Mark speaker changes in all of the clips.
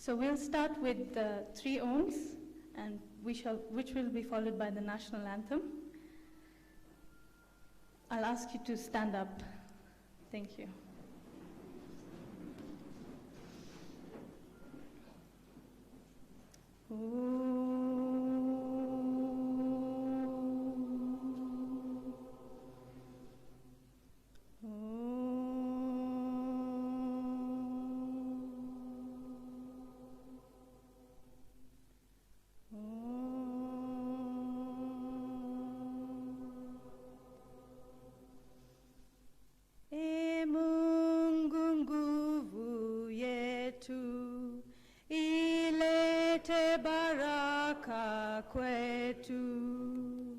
Speaker 1: So we'll start with the three Oms, and which will be followed by the national anthem. I'll ask you to stand up. Thank you.
Speaker 2: Kwetu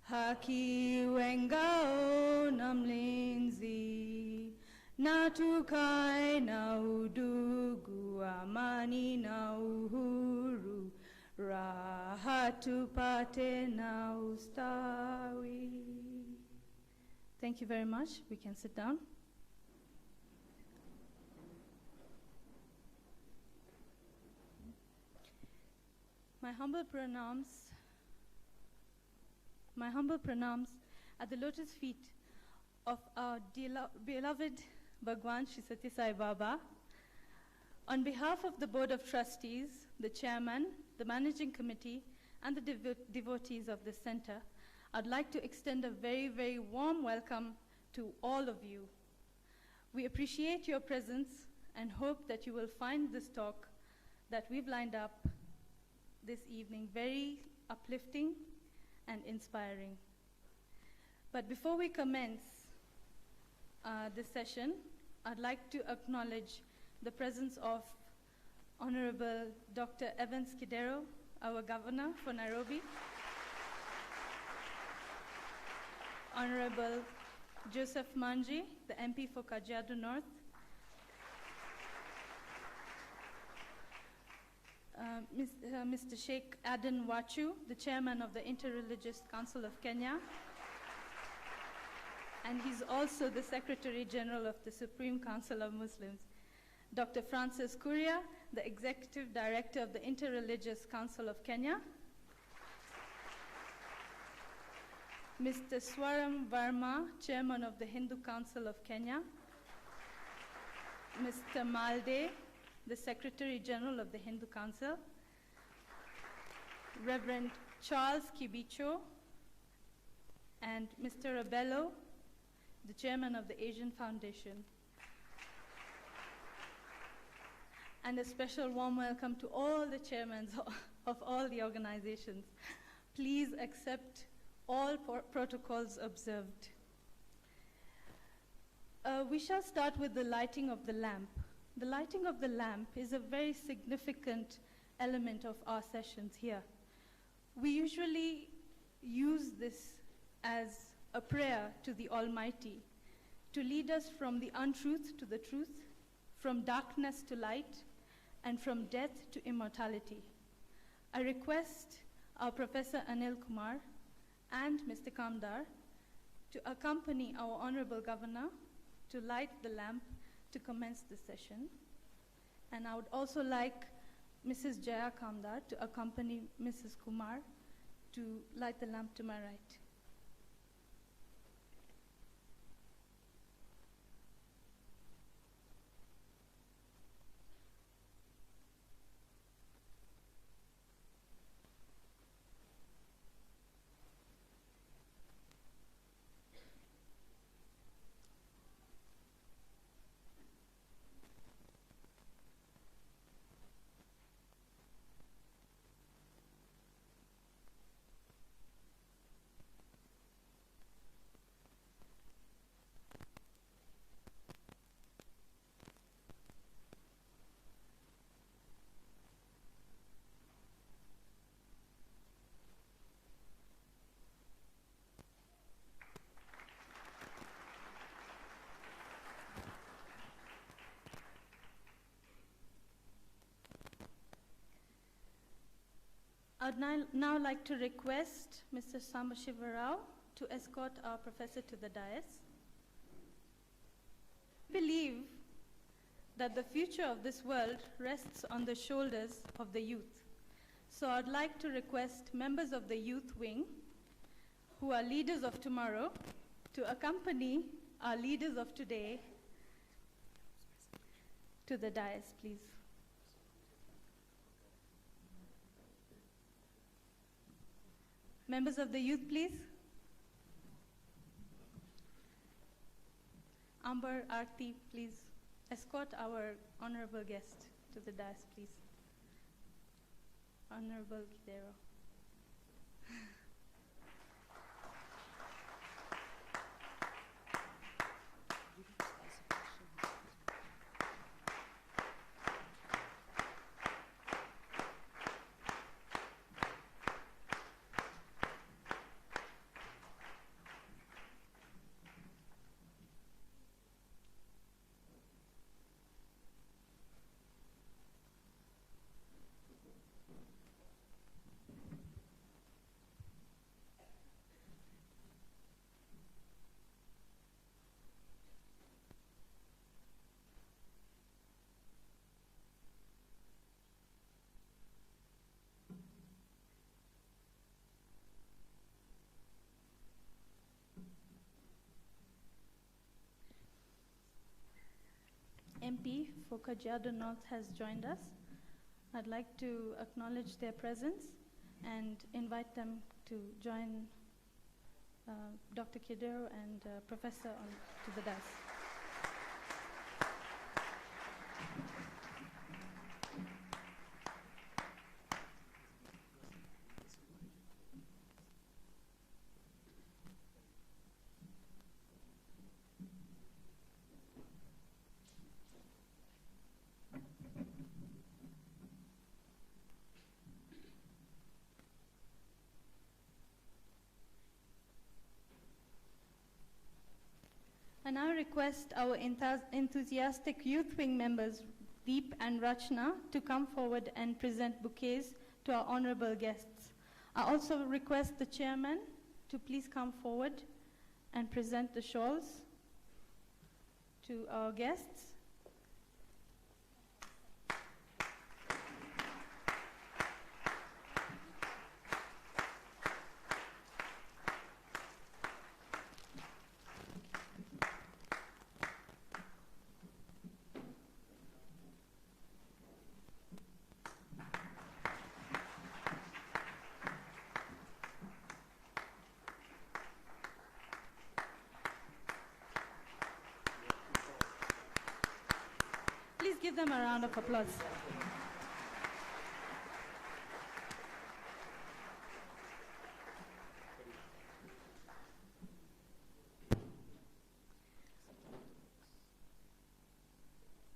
Speaker 2: haki wengao na mlinzi, na tukae na udugu, amani na uhuru, raha tupate na ustawi.
Speaker 1: Thank you very much. We can sit down. My humble pranams at the lotus feet of our beloved Bhagawan Shri Sathya Sai Baba. On behalf of the Board of Trustees, the Chairman, the Managing Committee, and the devotees of the center, I'd like to extend a very, very warm welcome to all of you. We appreciate your presence and hope that you will find this talk that we've lined up this evening very uplifting and inspiring. But before we commence this session, I'd like to acknowledge the presence of Honorable Dr. Evans Kidero, our Governor for Nairobi, Honorable Joseph Manji, the MP for Kajiado North, Mr. Sheikh Aden Wachu, the Chairman of the Interreligious Council of Kenya, and he's also the Secretary General of the Supreme Council of Muslims. Dr. Francis Kuria, the Executive Director of the Interreligious Council of Kenya. Mr. Swaram Varma, Chairman of the Hindu Council of Kenya. Mr. Malde, the Secretary General of the Hindu Council. Reverend Charles Kibicho, and Mr. Abello, the Chairman of the Asian Foundation. And a special warm welcome to all the chairmen of all the organizations. Please accept all protocols observed. We shall start with the lighting of the lamp. The lighting of the lamp is a very significant element of our sessions here. We usually use this as a prayer to the Almighty to lead us from the untruth to the truth, from darkness to light, and from death to immortality. I request our Professor Anil Kumar and Mr. Kamdar to accompany our Honorable Governor to light the lamp to commence the session. And I would also like Mrs. Jaya Kamdar to accompany Mrs. Kumar to light the lamp to my right. I'd now like to request Mr. Samashivarao to escort our professor to the dais. I believe that the future of this world rests on the shoulders of the youth. So I'd like to request members of the youth wing, who are leaders of tomorrow, to accompany our leaders of today to the dais, please. Members of the youth, please. Amber, Aarti, please escort our honorable guest to the dais, please. Honorable Kidero. MP for Kajiado North has joined us. I'd like to acknowledge their presence and invite them to join Dr. Kidero and Professor to the dais. I now request our enthusiastic youth wing members, Deep and Rachna, to come forward and present bouquets to our honorable guests. I also request the chairman to please come forward and present the shawls to our guests. Please give them a round of applause.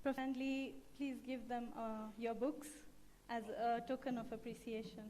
Speaker 1: Prof. Anil, please give them your books as a token of appreciation.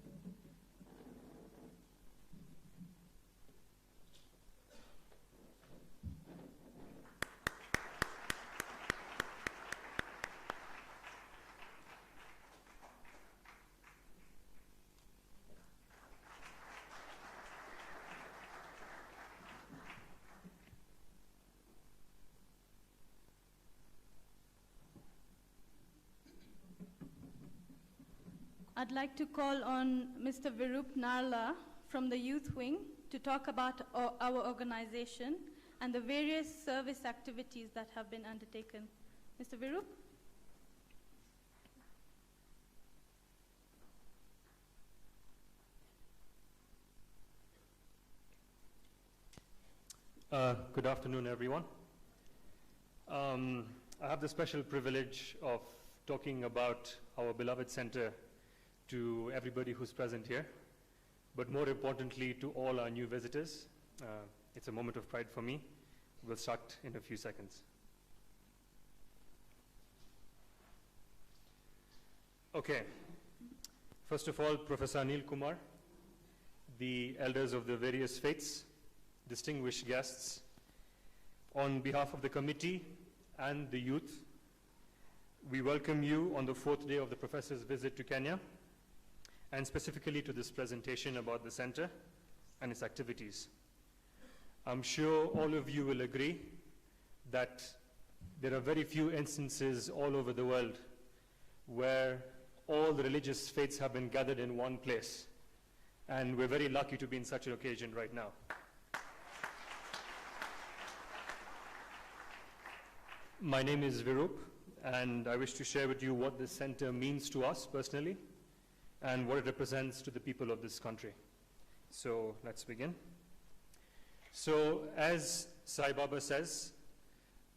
Speaker 1: I'd like to call on Mr. Virup Narla from the Youth Wing to talk about our organization and the various service activities that have been undertaken. Mr. Virup?
Speaker 3: Good afternoon, everyone. I have the special privilege of talking about our beloved center to everybody who's present here, but more importantly to all our new visitors. It's a moment of pride for me. We'll start in a few seconds. Okay. First of all, Professor Anil Kumar, the elders of the various faiths, distinguished guests, on behalf of the committee and the youth, we welcome you on the 4th day of the professor's visit to Kenya, and specifically to this presentation about the center and its activities. I'm sure all of you will agree that there are very few instances all over the world where all the religious faiths have been gathered in one place. And we're very lucky to be in such an occasion right now. My name is Virup, and I wish to share with you what this center means to us personally and what it represents to the people of this country. So let's begin. So as Sai Baba says,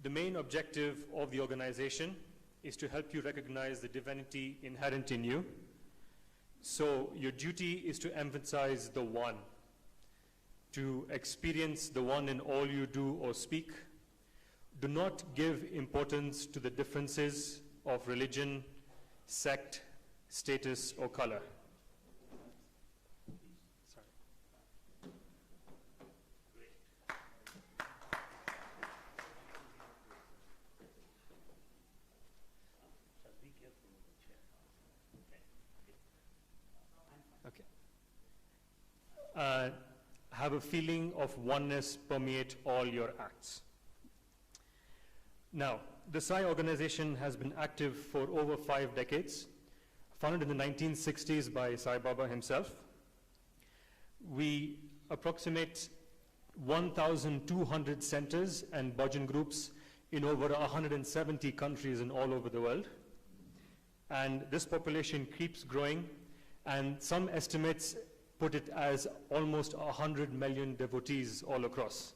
Speaker 3: the main objective of the organization is to help you recognize the divinity inherent in you. So your duty is to emphasize the one, to experience the one in all you do or speak. Do not give importance to the differences of religion, sect, status, or color. Have a feeling of oneness permeate all your acts. Now, the Sai Organization has been active for over 5 decades, founded in the 1960s by Sai Baba himself. We approximate 1,200 centers and bhajan groups in over 170 countries and all over the world. And this population keeps growing, and some estimates put it as almost 100 million devotees all across.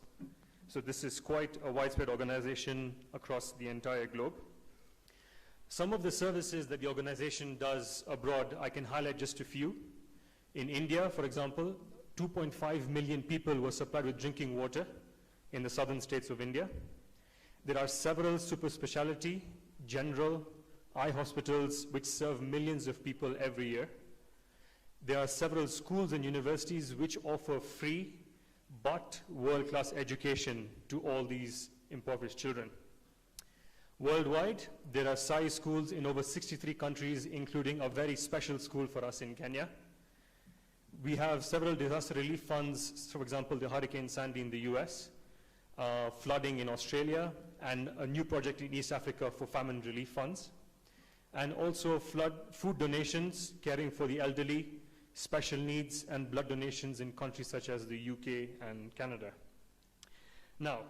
Speaker 3: So this is quite a widespread organization across the entire globe. Some of the services that the organization does abroad, I can highlight just a few. In India, for example, 2.5 million people were supplied with drinking water in the southern states of India. There are several super specialty, general, eye hospitals which serve millions of people every year. There are several schools and universities which offer free but world-class education to all these impoverished children. Worldwide, there are Sai schools in over 63 countries, including a very special school for us in Kenya. We have several disaster relief funds, for example, the Hurricane Sandy in the US, flooding in Australia, and a new project in East Africa for famine relief funds, and also food donations, caring for the elderly, special needs, and blood donations in countries such as the UK and Canada. Now,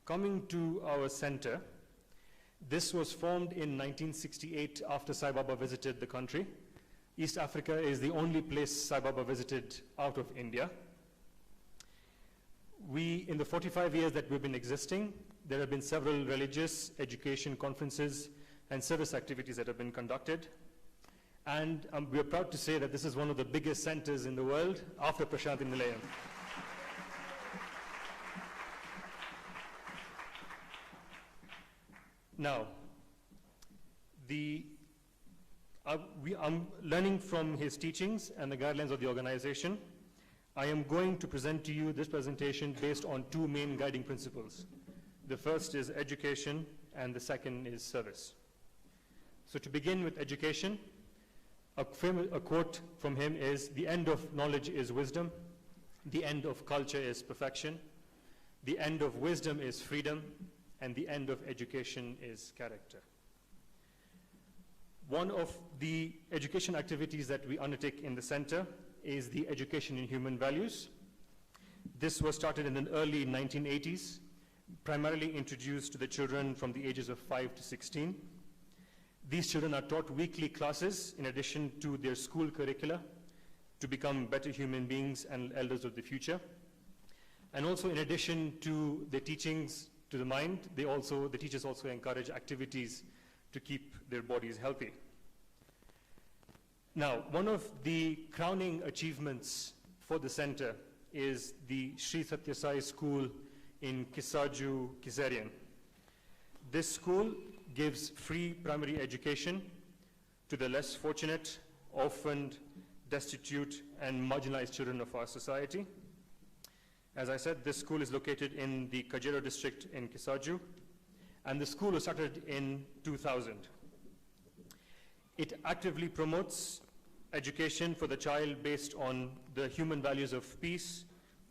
Speaker 3: coming to our center, this was formed in 1968 after Sai Baba visited the country. East Africa is the only place Sai Baba visited out of India. In the 45 years that we've been existing, there have been several religious education conferences and service activities that have been conducted. And we are proud to say that this is one of the biggest centers in the world after Prashanthi Nilayam. Now, I'm learning from his teachings and the guidelines of the organization. I am going to present to you this presentation based on 2 main guiding principles. The first is education, and the second is service. So to begin with education, a quote from him is, "The end of knowledge is wisdom, the end of culture is perfection, the end of wisdom is freedom, and the end of education is character." One of the education activities that we undertake in the center is the education in human values. This was started in the early 1980s, primarily introduced to the children from the ages of 5 to 16. These children are taught weekly classes in addition to their school curricula to become better human beings and elders of the future. And also, in addition to the teachings to the mind, the teachers also encourage activities to keep their bodies healthy. Now, one of the crowning achievements for the center is the Sri Sathya Sai school in Kisaku, Kazarian. This school gives free primary education to the less fortunate, orphaned, destitute, and marginalized children of our society. As I said, this school is located in the Kajero district in Kisaku, and the school was started in 2000. It actively promotes education for the child based on the human values of peace,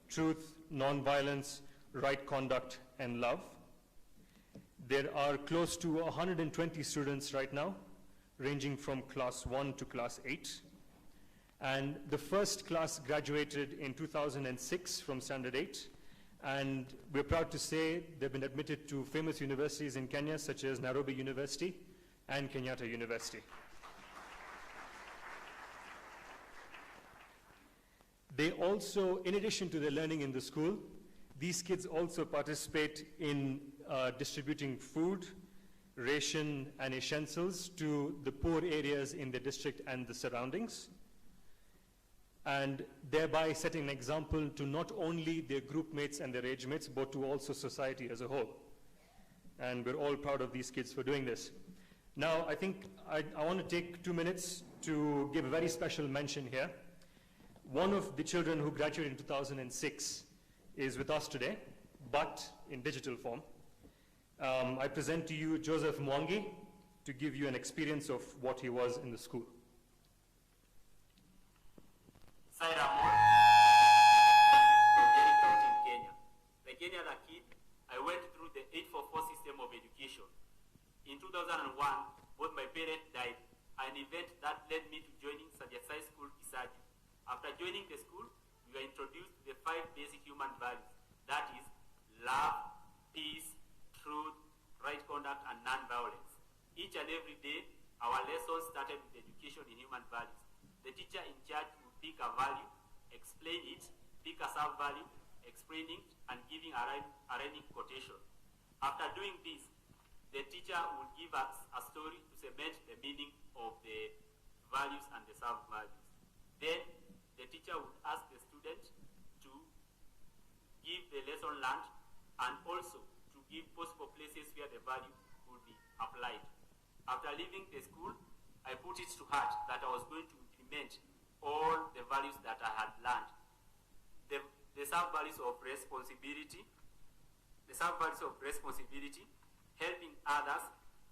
Speaker 3: truth, non-violence, right conduct, and love. There are close to 120 students right now, ranging from class 1 to class 8. And the first class graduated in 2006 from standard 8. And we're proud to say they've been admitted to famous universities in Kenya, such as Nairobi University and Kenyatta University. They also, in addition to their learning in the school, these kids also participate in distributing food, ration, and essentials to the poor areas in the district and the surroundings, and thereby setting an example to not only their group mates and their age mates, but to also society as a whole. And we're all proud of these kids for doing this. Now, I think I want to take 2 minutes to give a very special mention here. One of the children who graduated in 2006 is with us today, but in digital form. I present to you Joseph Mwangi to give you an experience of what he was in the school.
Speaker 4: Sai from Jerry County in Kenya. Like any other kid, I went through the 844 system of education. In 2001, both my parents died, an event that led me to joining Sathya Sai school, Kisaku. After joining the school, we were introduced to the 5 basic human values, that is, love, peace, truth, right conduct, and non-violence. Each and every day, our lessons started with education in human values. The teacher in charge would pick a value, explain it, pick a sub-value, explaining and giving a rhyming quotation. After doing this, the teacher would give us a story to cement the meaning of the values and the sub-values. Then, the teacher would ask the student to give the lesson learned and also to give possible places where the value could be applied. After leaving the school, I put it to heart that I was going to implement all the values that I had learned. The sub-values of responsibility, helping others,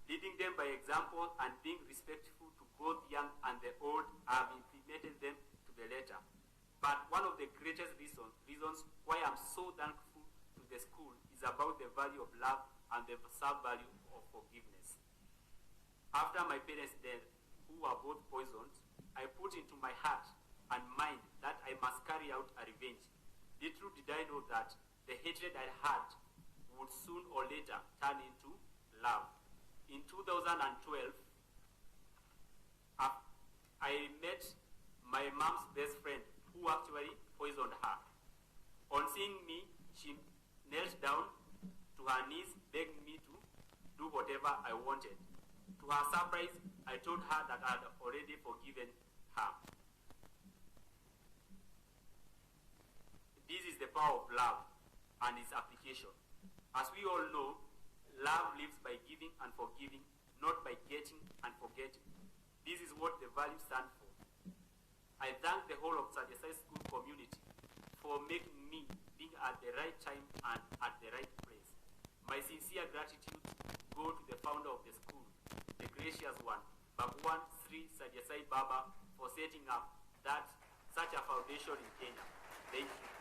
Speaker 4: leading them by example, and being respectful to both young and the old. I have implemented them to the letter. But one of the greatest reasons why I'm so thankful to the school is about the value of love and the sub-value of forgiveness. After my parents' death, who were both poisoned, I put into my heart and mind that I must carry out a revenge. Little did I know that the hatred I had would soon or later turn into love. In 2012, I met my mom's best friend who actually poisoned her. On seeing me, she knelt down to her knees, begged me to do whatever I wanted. To her surprise, I told her that I had already forgiven her. This is the power of love and its application. As we all know, love lives by giving and forgiving, not by getting and forgetting. This is what the values stand for. I thank the whole of Sathya Sai school community for making me being at the right time and at the right place. My sincere gratitude go to the founder of the school, the gracious one, Bhagawan Sri Sathya Sai Baba, for setting up such a foundation in Kenya. Thank you.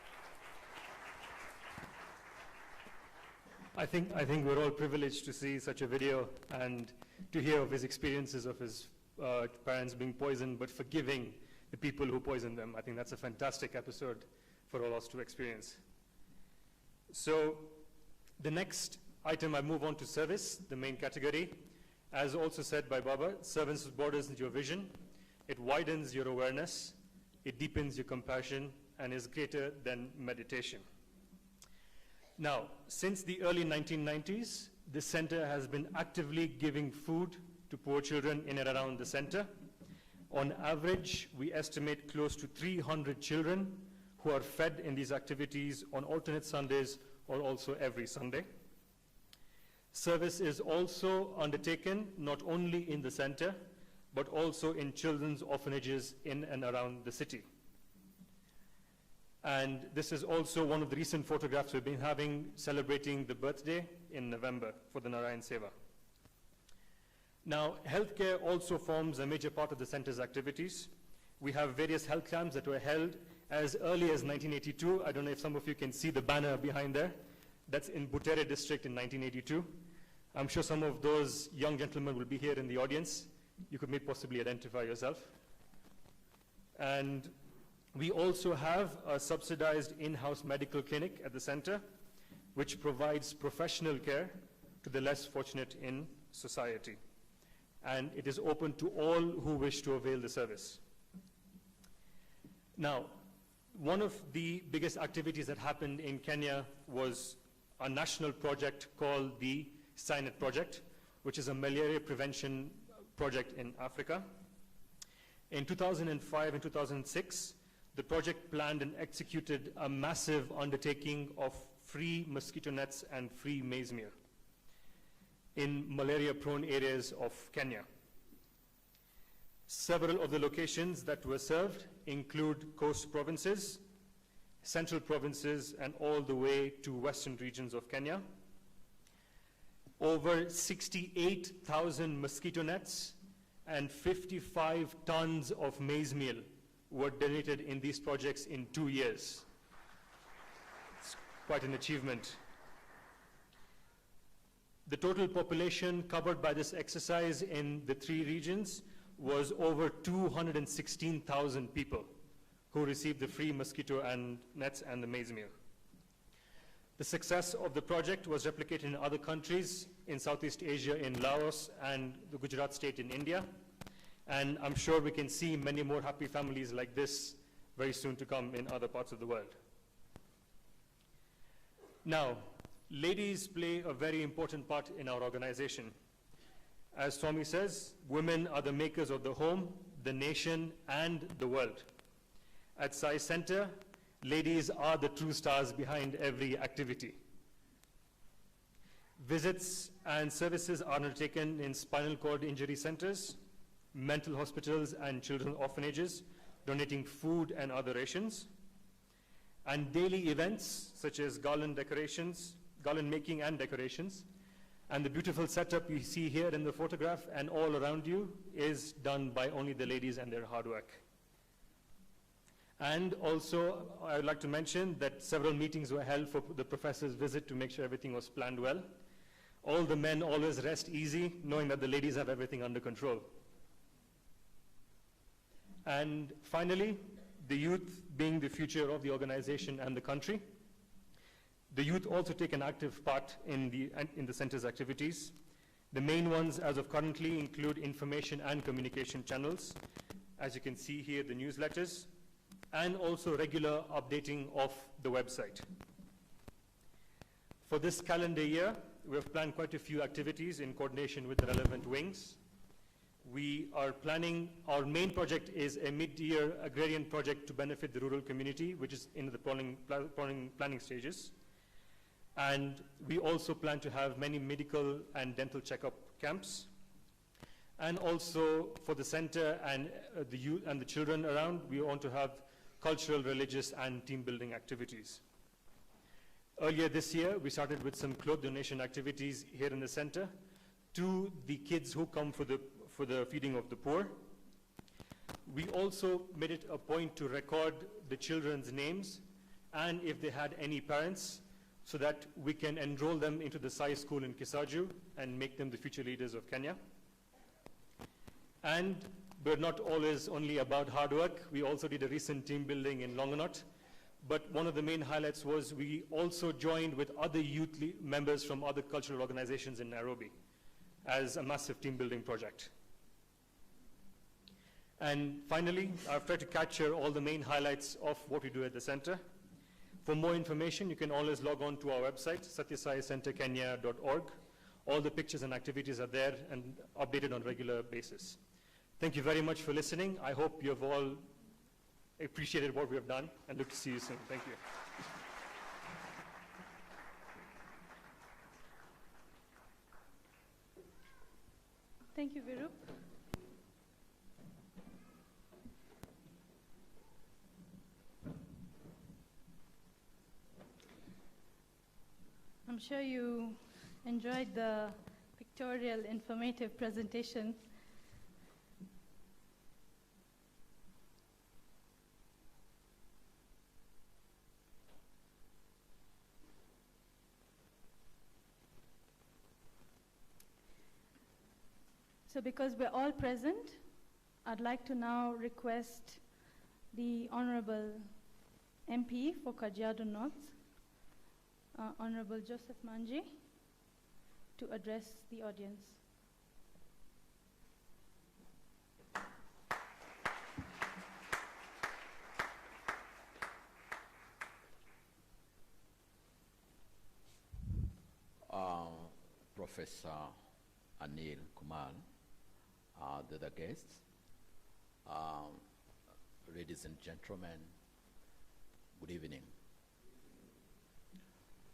Speaker 3: I think we're all privileged to see such a video and to hear of his experiences of his parents being poisoned, but forgiving the people who poisoned them. I think that's a fantastic episode for all us to experience. So the next item, I move on to service, the main category. As also said by Baba, service broadens your vision, it widens your awareness, it deepens your compassion, and is greater than meditation. Now, since the early 1990s, the center has been actively giving food to poor children in and around the center. On average, we estimate close to 300 children who are fed in these activities on alternate Sundays or also every Sunday. Service is also undertaken not only in the center, but also in children's orphanages in and around the city. And this is also one of the recent photographs we've been having celebrating the birthday in November for the Narayan Seva. Now, healthcare also forms a major part of the center's activities. We have various health camps that were held as early as 1982. I don't know if some of you can see the banner behind there. That's in Butere district in 1982. I'm sure some of those young gentlemen will be here in the audience. You could maybe possibly identify yourself. And we also have a subsidized in-house medical clinic at the center, which provides professional care to the less fortunate in society. And it is open to all who wish to avail the service. Now, one of the biggest activities that happened in Kenya was a national project called the SaiNet project, which is a malaria prevention project in Africa. In 2005 and 2006, the project planned and executed a massive undertaking of free mosquito nets and free maize meal in malaria-prone areas of Kenya. Several of the locations that were served include coast provinces, central provinces, and all the way to western regions of Kenya. Over 68,000 mosquito nets and 55 tons of maize meal were donated in these projects in 2 years. It's quite an achievement. The total population covered by this exercise in the 3 regions was over 216,000 people who received the free mosquito and nets and the maize meal. The success of the project was replicated in other countries in Southeast Asia, in Laos and the Gujarat state in India. And I'm sure we can see many more happy families like this very soon to come in other parts of the world. Now, ladies play a very important part in our organization. As Swami says, women are the makers of the home, the nation, and the world. At Sai Center, ladies are the true stars behind every activity. Visits and services are undertaken in spinal cord injury centers, mental hospitals, and children's orphanages, donating food and other rations. And daily events such as garland making and decorations. And the beautiful setup you see here in the photograph and all around you is done by only the ladies and their hard work. And also, I would like to mention that several meetings were held for the professor's visit to make sure everything was planned well. All the men always rest easy, knowing that the ladies have everything under control. And finally, the youth being the future of the organization and the country. The youth also take an active part in the center's activities. The main ones as of currently include information and communication channels. As you can see here, the newsletters, and also regular updating of the website. For this calendar year, we have planned quite a few activities in coordination with the relevant wings. We are planning, our main project is a mid-year agrarian project to benefit the rural community, which is in the planning stages. And we also plan to have many medical and dental checkup camps. And also for the center and the youth and the children around, we want to have cultural, religious, and team-building activities. Earlier this year, we started with some cloth donation activities here in the center to the kids who come for the feeding of the poor. We also made it a point to record the children's names and if they had any parents, so that we can enroll them into the Sai school in Kisaku and make them the future leaders of Kenya. And we're not always only about hard work. We also did a recent team building in Longonot. But one of the main highlights was we also joined with other youth members from other cultural organizations in Nairobi as a massive team building project. And finally, I've tried to capture all the main highlights of what we do at the center. For more information, you can always log on to our website, sathyasaicentrekenya.org. All the pictures and activities are there and updated on a regular basis. Thank you very much for listening. I hope you have all appreciated what we have done and look to see you soon. Thank you.
Speaker 1: Thank you, Virup. I'm sure you enjoyed the pictorial, informative presentation. So because we're all present, I'd like to now request the Honorable MP for Kajiado North, Honorable Joseph Manji, to address the audience.
Speaker 5: Professor Anil Kumar, the other guests, ladies and gentlemen, good evening.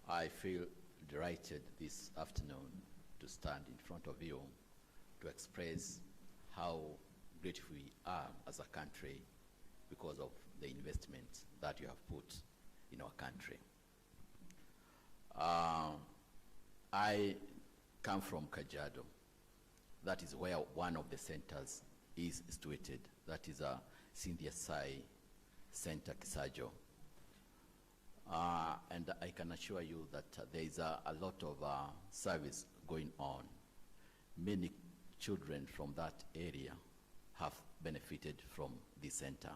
Speaker 5: I feel delighted this afternoon to stand in front of you to express how grateful we are as a country because of the investment that you have put in our country. I come from Kajiado. That is where one of the centers is situated. That is a Sathya Sai Center, Kisaku. And I can assure you that there is a lot of service going on. Many children from that area have benefited from this center.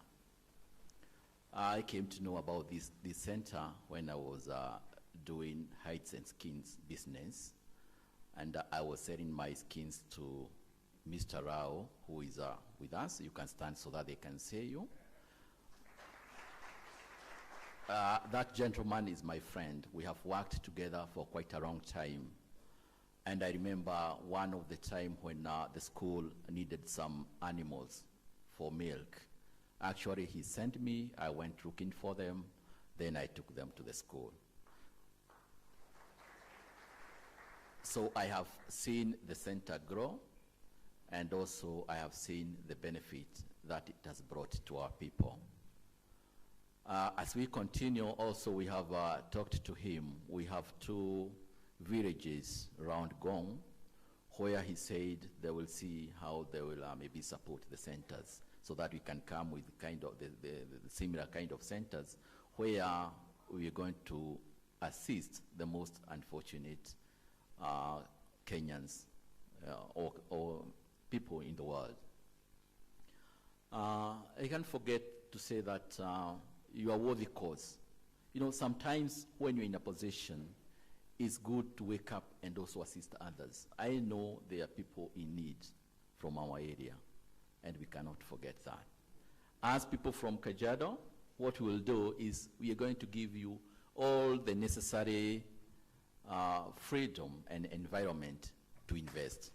Speaker 5: I came to know about this center when I was doing hides and skins business, and I was selling my skins to Mr. Rao, who is with us. You can stand so that they can see you. That gentleman is my friend. We have worked together for quite a long time. And I remember one of the time when the school needed some animals for milk. Actually, he sent me, I went looking for them, then I took them to the school. So I have seen the center grow, and also I have seen the benefit that it has brought to our people. As we continue, also we have talked to him. We have 2 villages around Gong, where he said they will see how they will maybe support the centers, so that we can come with kind of the similar kind of centers where we are going to assist the most unfortunate Kenyans or people in the world. I can't forget to say that you are worthy cause. You know, sometimes when you're in a position, it's good to wake up and also assist others. I know there are people in need from our area, and we cannot forget that. As people from Kajiado, what we will do is we are going to give you all the necessary freedom and environment to invest.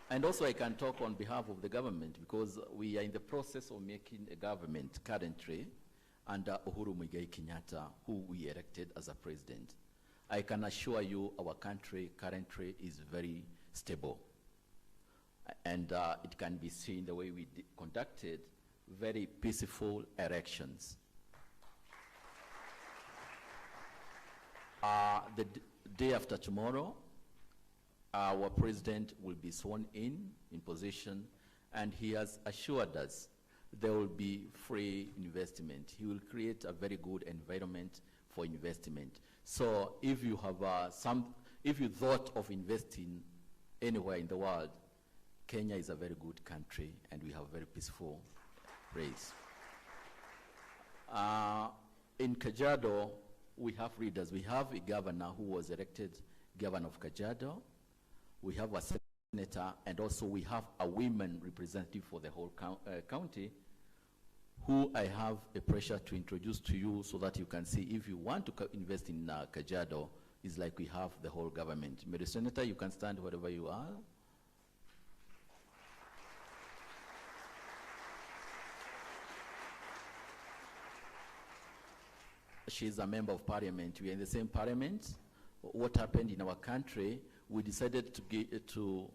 Speaker 5: And also I can talk on behalf of the government, because we are in the process of making a government currently under Uhuru Muigai Kenyatta, who we elected as a president. I can assure you our country currently is very stable. And it can be seen the way we conducted very peaceful elections. The day after tomorrow, our president will be sworn in position, and he has assured us there will be free investment. He will create a very good environment for investment. So if you have if you thought of investing anywhere in the world, Kenya is a very good country, and we have a very peaceful place. In Kajiado, we have leaders. We have a governor who was elected governor of Kajiado. We have a senator, and also we have a women representative for the whole county, who I have a pressure to introduce to you so that you can see if you want to invest in Kajiado, it's like we have the whole government. Mr. Senator, you can stand wherever you are. She's a member of parliament. We are in the same parliament. What happened in our country, we decided to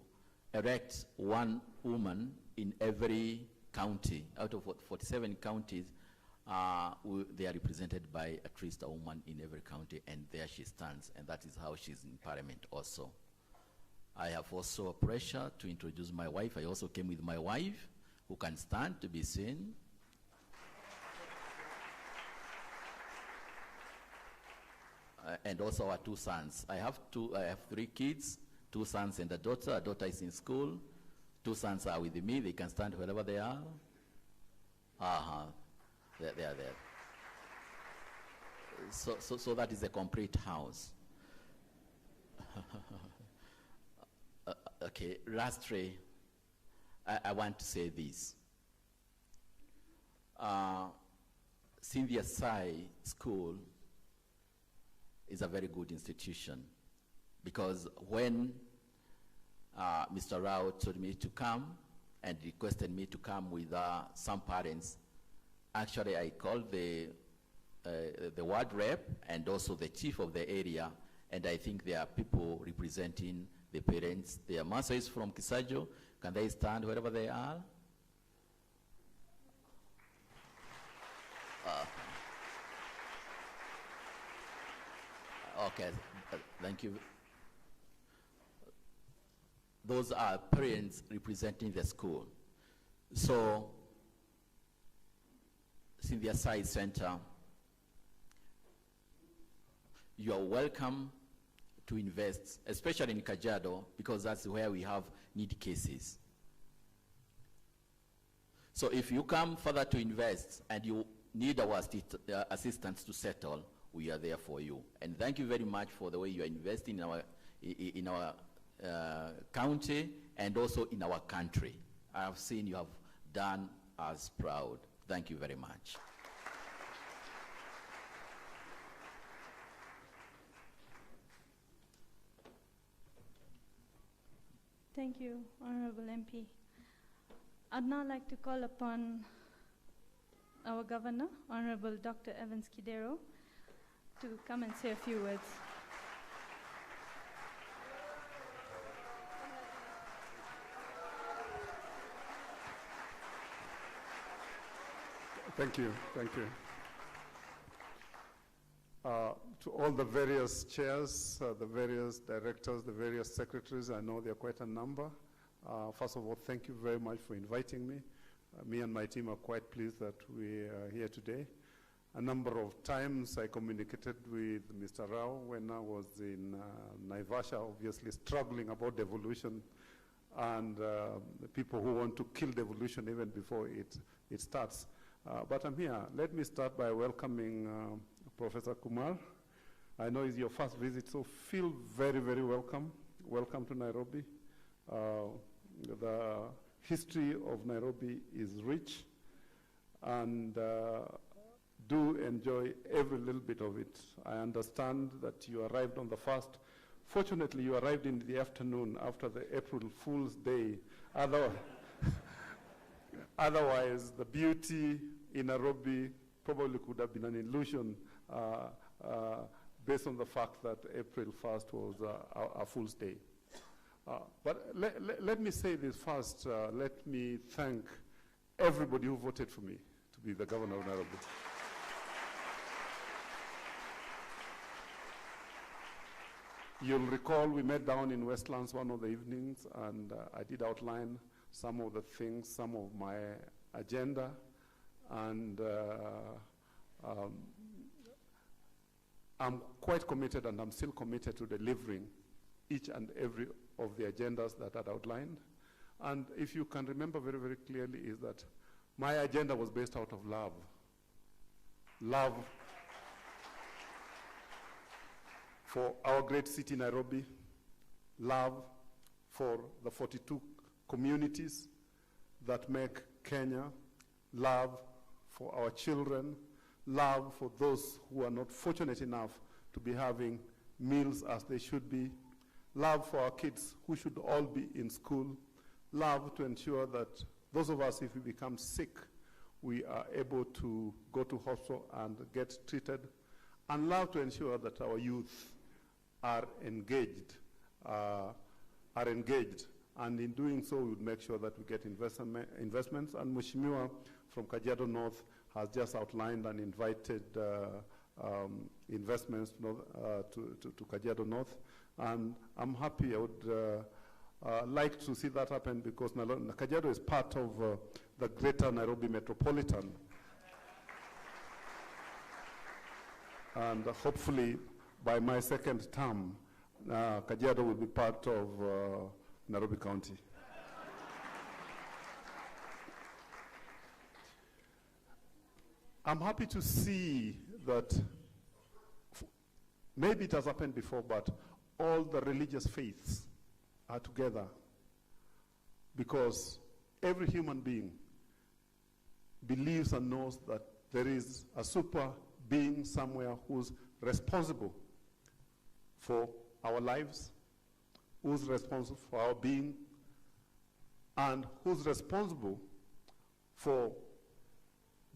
Speaker 5: elect one woman in every county. Out of 47 counties, they are represented by at least a woman in every county, and there she stands, and that is how she's in parliament also. I have also a pressure to introduce my wife. I also came with my wife, who can stand to be seen. And also our 2 sons. I have 3 kids. 2 sons and a daughter. A daughter is in school. 2 sons are with me. They can stand wherever they are. They are there. So that is a complete house. Okay, lastly, I want to say this. Sathya Sai School is a very good institution, because when Mr. Rao told me to come and requested me to come with some parents, actually I called the ward rep and also the chief of the area, and I think there are people representing the parents. Their master is from Kisaku. Can they stand wherever they are? Okay, thank you. Those are parents representing the school. So, Sathya Sai Center, you are welcome to invest, especially in Kajiado, because that's where we have need cases. So if you come further to invest and you need our assistance to settle, we are there for you. And thank you very much for the way you are investing in our county and also in our country. I have seen you have done us proud. Thank you very much.
Speaker 1: Thank you, Honorable MP. I'd now like to call upon our Governor, Honorable Dr. Evans Kidero, to come and say a few words.
Speaker 6: Thank you. To all the various chairs, the various directors, the various secretaries, I know there are quite a number. First of all, thank you very much for inviting me. Me and my team are quite pleased that we are here today. A number of times I communicated with Mr. Rao when I was in Naivasha, obviously struggling about devolution and the people who want to kill devolution even before it starts. But I'm here. Let me start by welcoming Professor Kumar. I know it's your first visit, so feel very, very welcome. Welcome to Nairobi. The history of Nairobi is rich, and do enjoy every little bit of it. I understand that you arrived on the 1st. Fortunately, you arrived in the afternoon after the April Fool's Day. Otherwise, the beauty in Nairobi probably could have been an illusion based on the fact that April 1st was a Fool's Day. But let me say this first. Let me thank everybody who voted for me to be the governor of Nairobi. You'll recall we met down in Westlands one of the evenings, and I did outline some of the things, some of my agenda, and I'm quite committed, and I'm still committed to delivering each and every of the agendas that I'd outlined. And if you can remember very, very clearly, is that my agenda was based out of love. Love for our great city, Nairobi. Love for the 42 communities that make Kenya. Love for our children. Love for those who are not fortunate enough to be having meals as they should be. Love for our kids who should all be in school. Love to ensure that those of us, if we become sick, we are able to go to hospital and get treated. And love to ensure that our youth are engaged. And in doing so, we would make sure that we get investments. And Mheshimiwa from Kajiado North has just outlined and invited investments to Kajiado North. And I'm happy. I would like to see that happen, because Kajiado is part of the greater Nairobi metropolitan. And hopefully, by my second term, Kajiado will be part of Nairobi County. I'm happy to see that maybe it has happened before, but all the religious faiths are together, because every human being believes and knows that there is a super being somewhere who's responsible for our lives, who's responsible for our being, and who's responsible for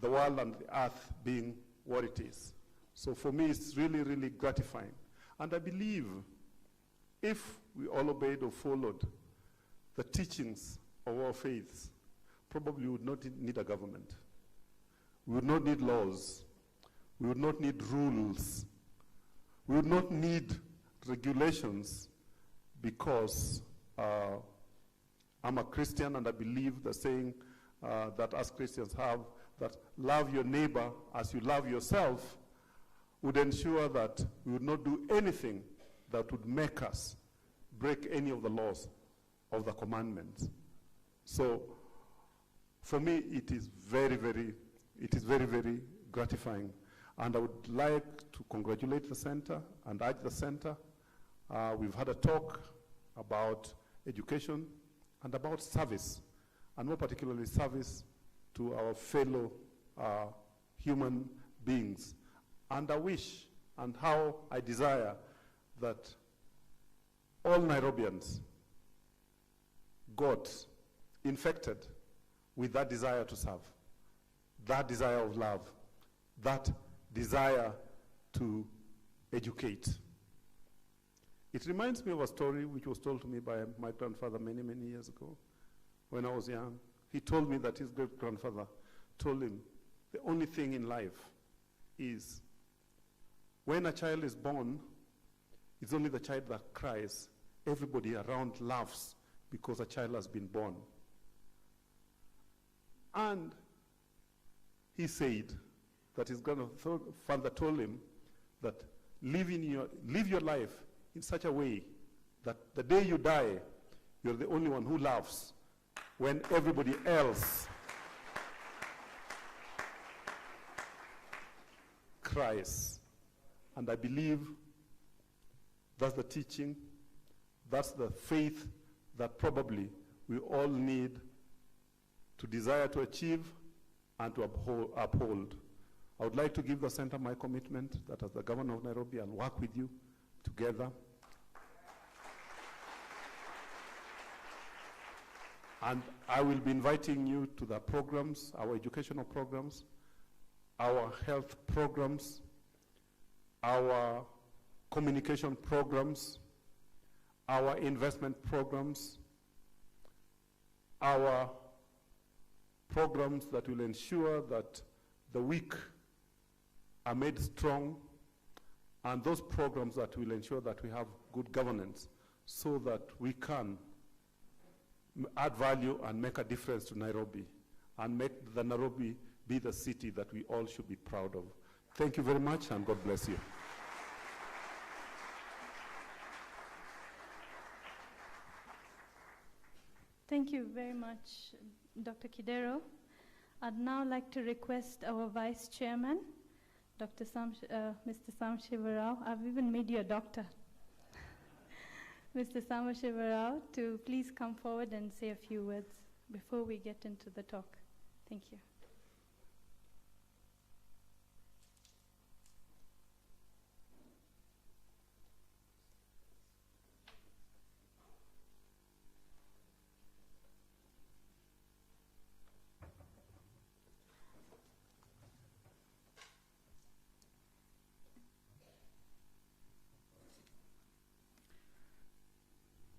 Speaker 6: the world and the earth being what it is. So for me, it's really, really gratifying. And I believe if we all obeyed or followed the teachings of our faiths, probably we would not need a government. We would not need laws. We would not need rules. We would not need regulations, because I'm a Christian and I believe the saying that us Christians have, that love your neighbor as you love yourself, would ensure that we would not do anything that would make us break any of the laws of the commandments. So for me, it is very, very gratifying. And I would like to congratulate the center and urge the center. We've had a talk about education and about service, and more particularly service to our fellow human beings. And I wish and how I desire that all Nairobians got infected with that desire to serve, that desire of love, that desire to educate. It reminds me of a story which was told to me by my grandfather many, many years ago when I was young. He told me that his great-grandfather told him the only thing in life is when a child is born, it's only the child that cries. Everybody around laughs because a child has been born. And he said that his grandfather told him that live your life in such a way that the day you die, you're the only one who laughs when everybody else cries. And I believe that's the teaching, that's the faith that probably we all need to desire to achieve and to uphold. I would like to give the center my commitment that as the governor of Nairobi, I'll work with you together. And I will be inviting you to the programs, our educational programs, our health programs, our communication programs, our investment programs, our programs that will ensure that the weak are made strong, and those programs that will ensure that we have good governance so that we can add value and make a difference to Nairobi and make the Nairobi be the city that we all should be proud of. Thank you very much, and God bless you.
Speaker 1: Thank you very much, Dr. Kidero. I'd now like to request our Vice Chairman, Mr. Sam Shivarao. I've even made you a doctor. Mr. Sam Shivarao, to please come forward and say a few words before we get into the talk. Thank you.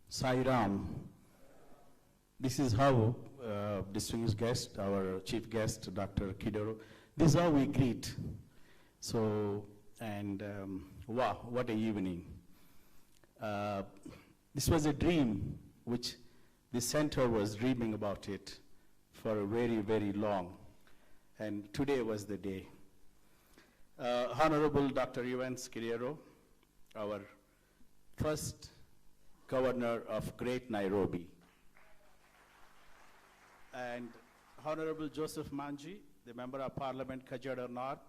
Speaker 7: Sai Ram. This is how distinguished guest, our chief guest, Dr. Kidero, this is how we greet. So, and wow, what a evening. This was a dream which the center was dreaming about it for a very, very long. And today was the day. Honorable Dr. Evans Kidero, our first governor of Great Nairobi. And Honorable Joseph Manji, the Member of Parliament, Kajiado North,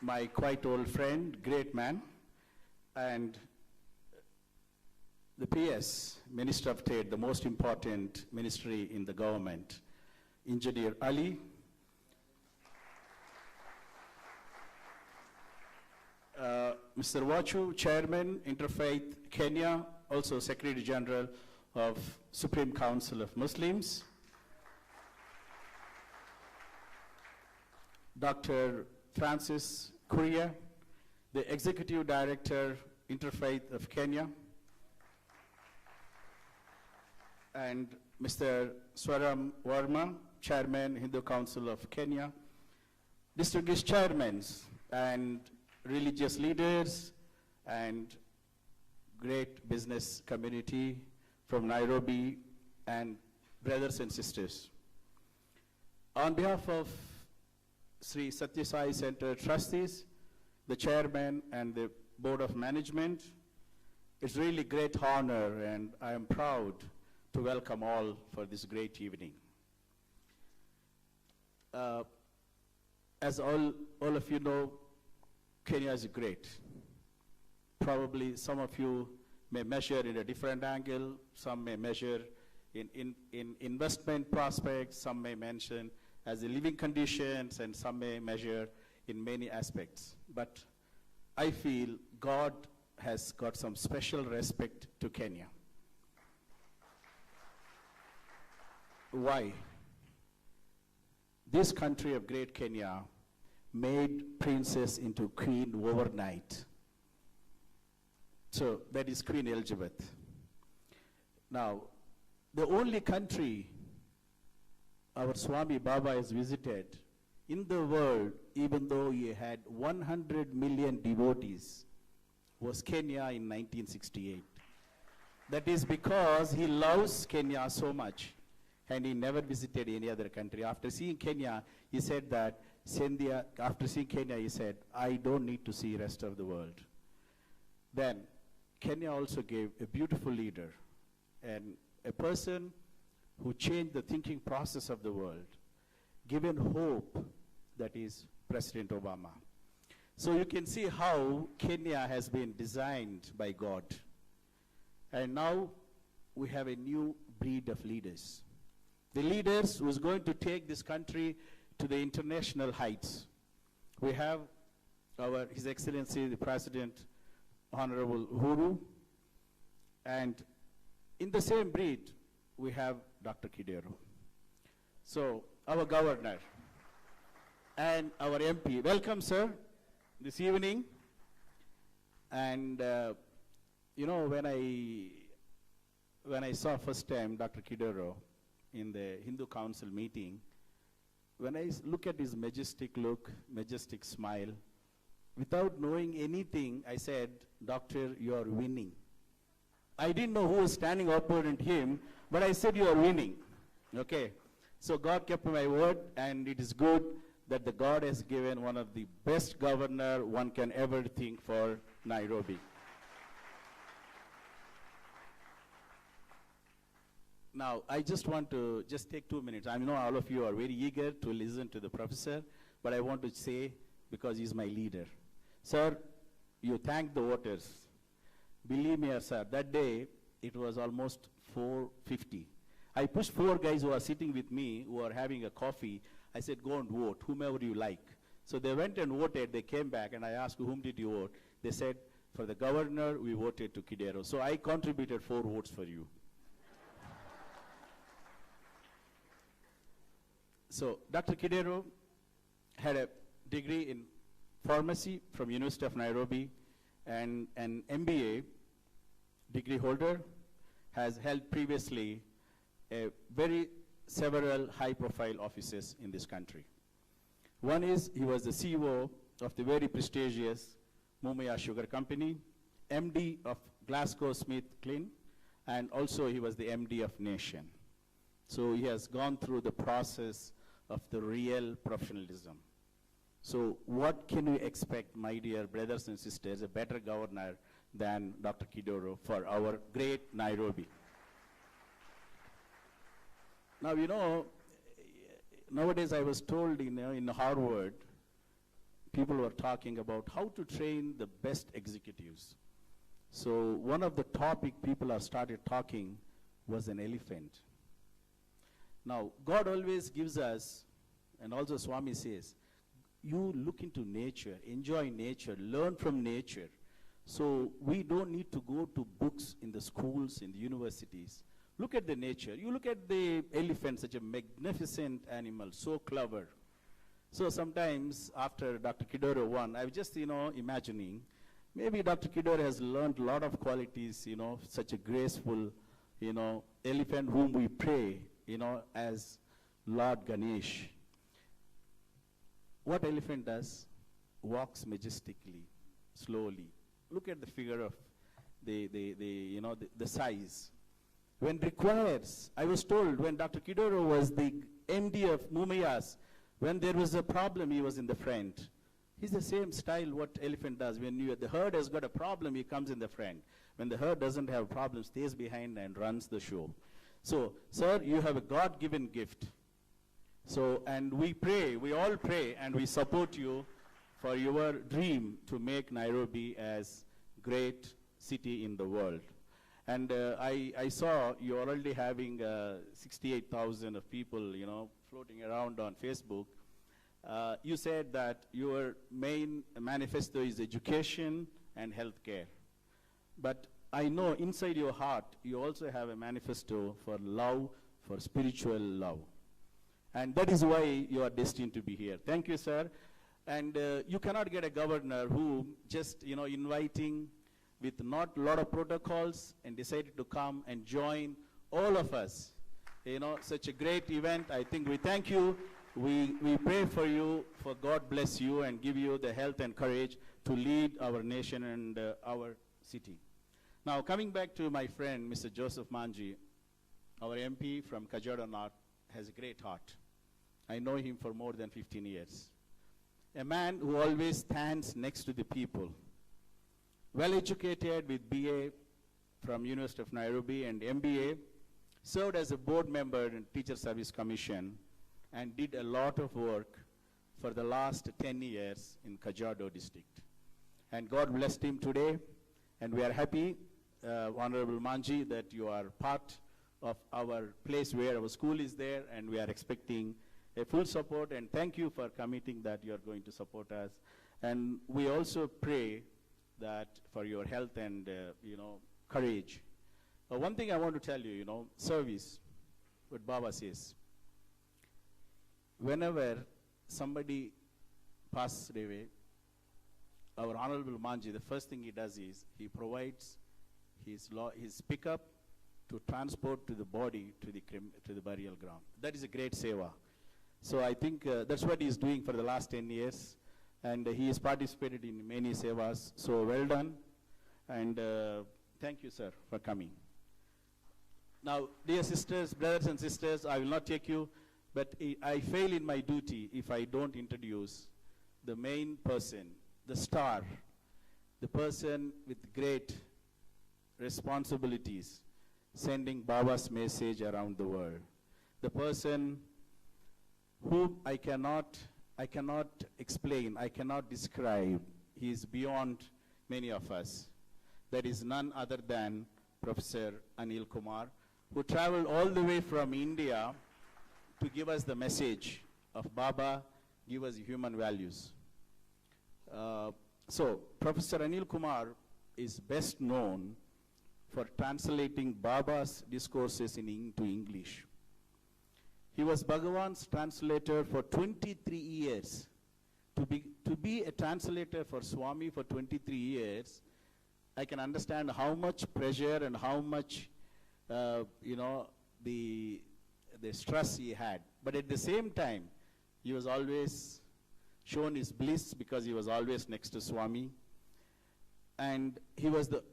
Speaker 7: my quite old friend, great man, and the PS, Minister of State, the most important ministry in the government, Engineer Ali, Mr. Wachu, Chairman, Interfaith Kenya, also Secretary General of Supreme Council of Muslims, Dr. Francis Kuria, the Executive Director, Interfaith of Kenya, and Mr. Swaram Verma, Chairman, Hindu Council of Kenya, distinguished chairmen and religious leaders and great business community from Nairobi and brothers and sisters. On behalf of Sri Sathya Sai Center trustees, the chairman and the board of management, it's really great honor and I am proud to welcome all for this great evening. As all of you know, Kenya is great. Probably some of you may measure in a different angle, some may measure in investment prospects, some may mention as the living conditions, and some may measure in many aspects. But I feel God has got some special respect to Kenya. Why? This country of great Kenya made princess into queen overnight. So that is Queen Elizabeth. Now, the only country our Swami Baba has visited in the world, even though he had 100 million devotees, was Kenya in 1968. That is because he loves Kenya so much, and he never visited any other country. After seeing Kenya, he said that, after seeing Kenya, he said, I don't need to see the rest of the world. Then, Kenya also gave a beautiful leader and a person who changed the thinking process of the world, given hope, that is President Obama. So you can see how Kenya has been designed by God. And now we have a new breed of leaders. The leaders who's going to take this country to the international heights. We have His Excellency, the President, Honorable Uhuru, and in the same breed, we have Dr. Kidero. So, our governor and our MP. Welcome, sir, this evening. And, you know, when I saw first time Dr. Kidero in the Hindu Council meeting, when I look at his majestic look, majestic smile, without knowing anything, I said, Doctor, you are winning. I didn't know who was standing opposite him, but I said, you are winning. Okay. So God kept my word, and it is good that the God has given one of the best governor one can ever think for Nairobi. Now, I just want to take 2 minutes. I know all of you are very eager to listen to the professor, but I want to say, because he's my leader. Sir, you thank the voters. Believe me, sir, that day, it was almost 4:50. I pushed 4 guys who are sitting with me, who are having a coffee. I said, go and vote, whomever you like. So they went and voted. They came back, and I asked, whom did you vote? They said, for the governor, we voted to Kidero. So I contributed 4 votes for you. So Dr. Kidero had a degree in pharmacy from University of Nairobi and an MBA degree holder, has held previously several high-profile offices in this country. One is he was the CEO of the very prestigious Mumia Sugar Company, MD of GlaxoSmithKline, and also he was the MD of Nation. So he has gone through the process of the real professionalism. So what can we expect, my dear brothers and sisters, a better governor than Dr. Kidoro for our great Nairobi? Now, nowadays I was told in Harvard, people were talking about how to train the best executives. So one of the topic people have started talking was an elephant. Now, God always gives us, and also Swami says, you look into nature, enjoy nature, learn from nature. So we don't need to go to books in the schools, in the universities. Look at the nature. You look at the elephant, such a magnificent animal, so clever. So sometimes after Dr. Kidoro won, I was just, imagining, maybe Dr. Kidoro has learned a lot of qualities, such a graceful, elephant whom we pray, as Lord Ganesh. What elephant does? Walks majestically, slowly. Look at the figure of the size. When requires, I was told when Dr. Kidoro was the MD of Mumayas, when there was a problem, he was in the front. He's the same style what elephant does. When the herd has got a problem, he comes in the front. When the herd doesn't have a problem, stays behind and runs the show. So, sir, you have a God-given gift. So, and we pray, we all pray, and we support you for your dream to make Nairobi as great city in the world. And I saw you're already having 68,000 of people, floating around on Facebook. You said that your main manifesto is education and healthcare. But I know inside your heart, you also have a manifesto for love, for spiritual love. And that is why you are destined to be here. Thank you, sir. And you cannot get a governor who just, inviting with not a lot of protocols and decided to come and join all of us. Such a great event. I think we thank you. We pray for you, for God bless you and give you the health and courage to lead our nation and our city. Now, coming back to my friend, Mr. Joseph Manji, our MP from Kajiado North, has a great heart. I know him for more than 15 years. A man who always stands next to the people. Well educated with BA from University of Nairobi and MBA, served as a board member in Teacher Service Commission and did a lot of work for the last 10 years in Kajiado district. And God blessed him today, and we are happy, Honorable Manji, that you are part of our place where our school is there, and we are expecting a full support, and thank you for committing that you are going to support us. And we also pray that for your health and, courage. One thing I want to tell you, service, what Baba says. Whenever somebody passes away, our Honorable Manji, the first thing he does is he provides his pickup to transport to the body to the burial ground. That is a great seva. So I think that's what he's doing for the last 10 years. And he has participated in many sevas. So well done. And thank you, sir, for coming. Now, dear sisters, brothers and sisters, I will not take you, but I fail in my duty if I don't introduce the main person, the star, the person with great responsibilities, sending Baba's message around the world. The person whom I cannot explain, I cannot describe. He is beyond many of us. That is none other than Professor Anil Kumar, who traveled all the way from India to give us the message of Baba, give us human values. So, Professor Anil Kumar is best known for translating Baba's discourses into English. He was Bhagawan's translator for 23 years. To be a translator for Swami for 23 years, I can understand how much pressure and how much, the stress he had. But at the same time, he was always shown his bliss because he was always next to Swami. And he was the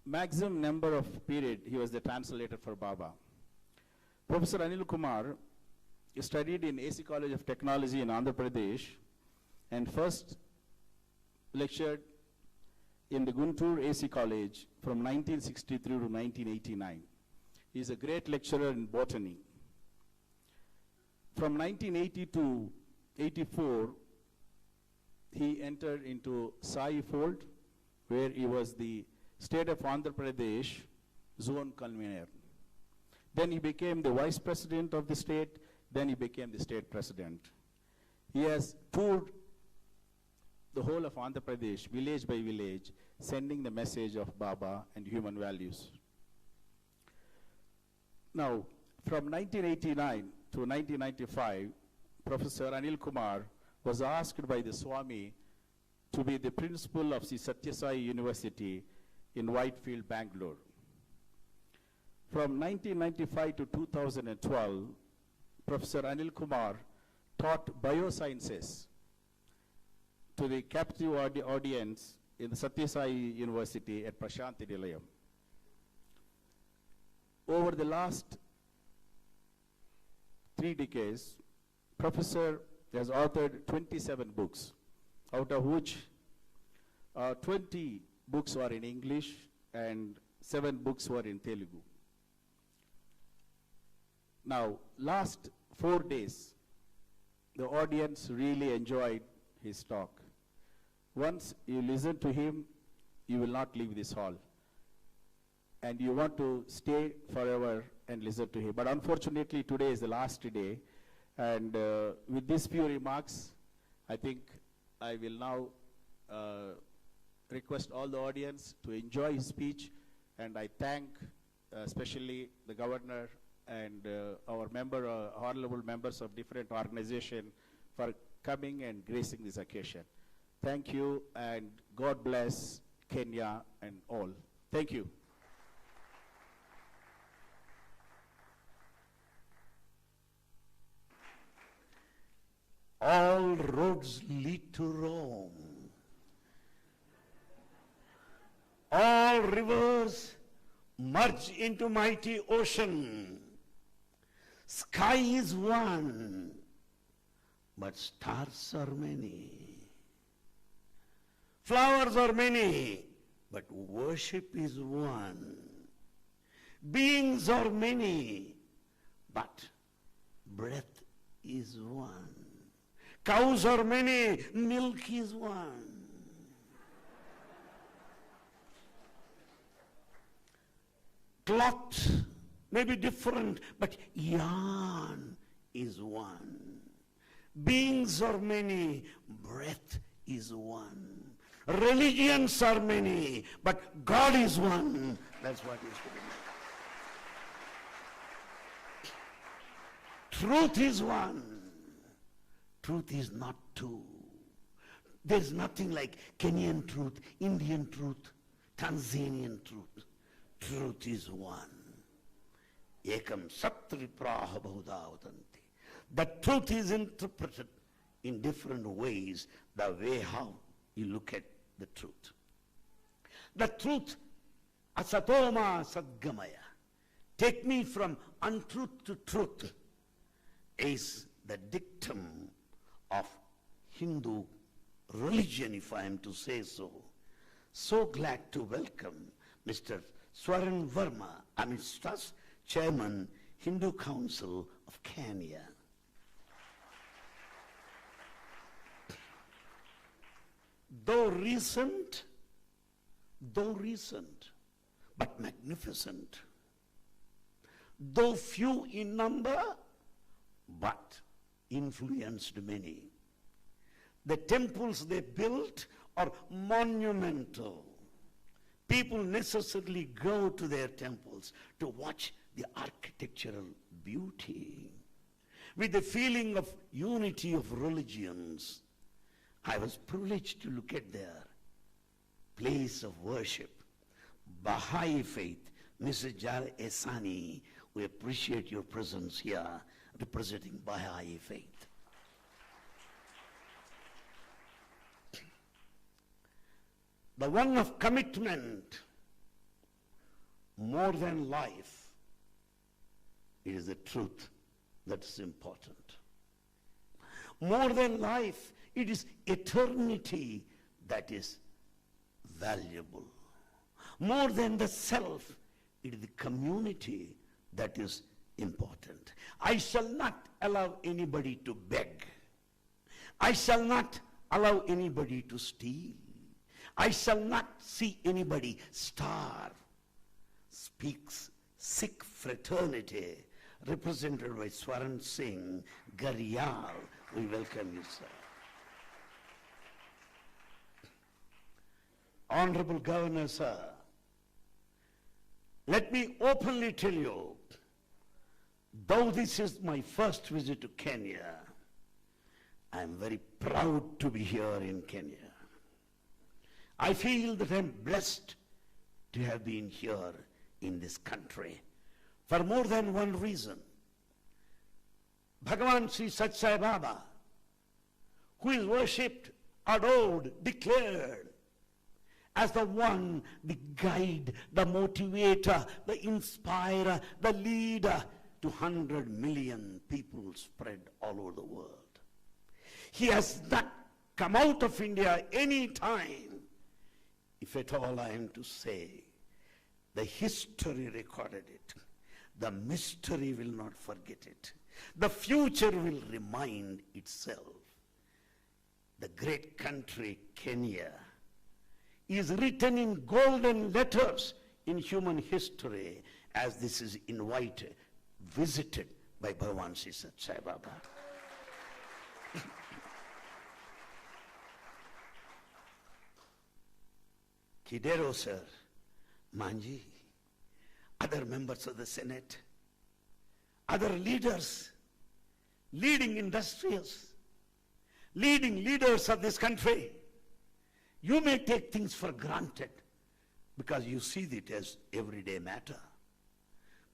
Speaker 7: maximum number of period, he was the translator for Baba. Professor Anil Kumar studied in AC College of Technology in Andhra Pradesh and first lectured in the Guntur AC College from 1963 to 1989. He is a great lecturer in botany. From 1980 to 84, he entered into Sai fold, where he was the State of Andhra Pradesh zone convener. Then he became the vice president of the state, then he became the state president. He has toured the whole of Andhra Pradesh, village by village, sending the message of Baba and human values. Now, from 1989 to 1995, Professor Anil Kumar was asked by the Swami to be the principal of the Sathya Sai University in Whitefield, Bangalore. From 1995 to 2012, Professor Anil Kumar taught biosciences to the captive audience in the Sathya Sai University at Prashanthi Nilayam. Over the last 3 decades, Professor has authored 27 books, out of which 20 books are in English and 7 books were in Telugu. Now, last 4 days, the audience really enjoyed his talk. Once you listen to him, you will not leave this hall. And you want to stay forever and listen to him. But unfortunately, today is the last day. And with these few remarks, I think I will now request all the audience to enjoy his speech. And I thank especially the governor and our honorable members of different organizations for coming and gracing this occasion. Thank you, and God bless Kenya and all. Thank you.
Speaker 8: All roads lead to Rome. All rivers merge into mighty ocean. Sky is one, but stars are many. Flowers are many, but worship is one. Beings are many, but breath is one. Cows are many, milk is one. Cloth may be different, but yarn is one. Beings are many, breath is one. Religions are many, but God is one. That's what is to be. Truth is one. Truth is not two. There's nothing like Kenyan truth, Indian truth, Tanzanian truth. Truth is one. Ekam satripraha bahudavatanti. The truth is interpreted in different ways, the way how you look at the truth. The truth, asatoma sadgamaya, take me from untruth to truth, is the dictum of Hindu religion, if I am to say so. So glad to welcome Mr. Swaran Verma amidst us, Chairman, Hindu Council of Kenya. Though recent, but magnificent. Though few in number, but influenced many. The temples they built are monumental. People necessarily go to their temples to watch the architectural beauty. With the feeling of unity of religions, I was privileged to look at their place of worship. Baha'i faith, Mrs. Dar-es Salaam, we appreciate your presence here representing Baha'i faith. The one of commitment, more than life, is the truth that's important. More than life It is eternity that is valuable. More than the self, it is the community that is important. I shall not allow anybody to beg. I shall not allow anybody to steal. I shall not see anybody starve. Speaks Sikh fraternity, represented by Swaran Singh Gariyal. We welcome you, sir. Honorable Governor, sir, let me openly tell you, though this is my first visit to Kenya, I am very proud to be here in Kenya. I feel that I am blessed to have been here in this country for more than one reason. Bhagawan Sri Sathya Sai Baba, who is worshipped, adored, declared as the one, the guide, the motivator, the inspirer, the leader to 100 million people spread all over the world. He has not come out of India any time. If at all I am to say, the history recorded it. The mystery will not forget it. The future will remind itself. The great country, Kenya, is written in golden letters in human history as this is visited by Bhagawan Sri Sathya Sai Baba. Kidero, sir, Manji, other members of the Senate, other leaders, leading industrials, leading leaders of this country, you may take things for granted because you see it as everyday matter.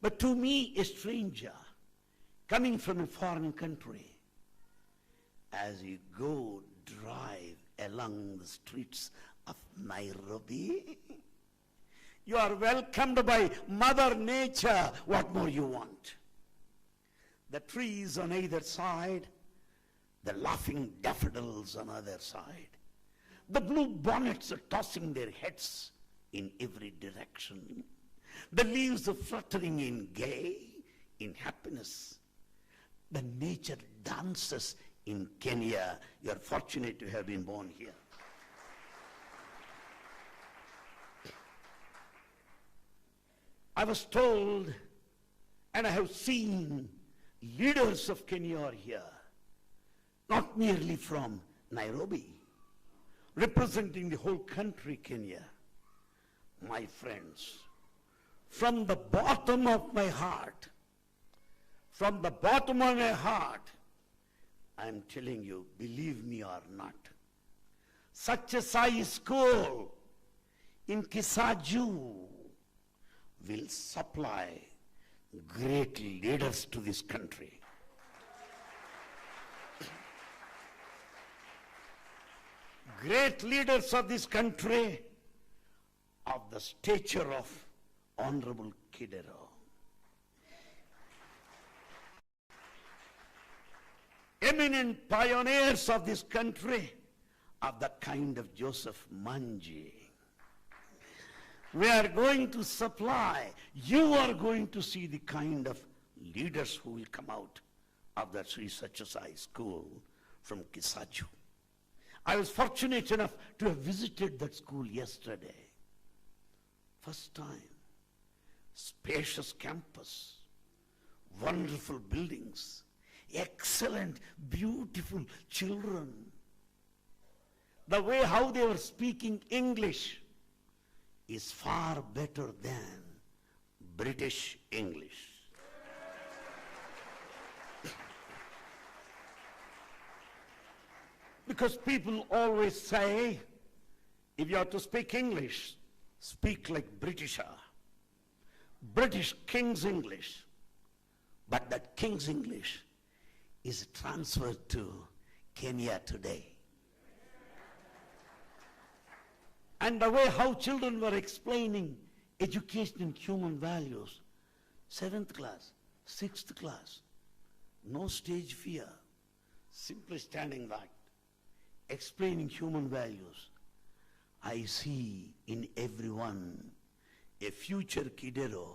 Speaker 8: But to me, a stranger coming from a foreign country, as you go drive along the streets of Nairobi, you are welcomed by Mother Nature. What more you want? The trees on either side, the laughing daffodils on either side, the blue bonnets are tossing their heads in every direction, the leaves are fluttering in gay, in happiness. The nature dances in Kenya. You are fortunate to have been born here. I was told, and I have seen, leaders of Kenya are here, not merely from Nairobi, representing the whole country, Kenya. My friends, from the bottom of my heart, I am telling you, believe me or not, Sathya Sai School in Kisaku will supply great leaders to this country. Great leaders of this country of the stature of Honorable Kidero. Eminent pioneers of this country of the kind of Joseph Manji. We are going to supply, you are going to see the kind of leaders who will come out of that Sri Sathya Sai School from Kisaku. I was fortunate enough to have visited that school yesterday. First time. Spacious campus, wonderful buildings, excellent, beautiful children. The way how they were speaking English is far better than British English. Because people always say, if you have to speak English, speak like Britisher. British King's English. But that King's English is transferred to Kenya today. And the way how children were explaining education and human values, 7th class, 6th class, no stage fear, simply standing like, explaining human values, I see in everyone a future Kidero,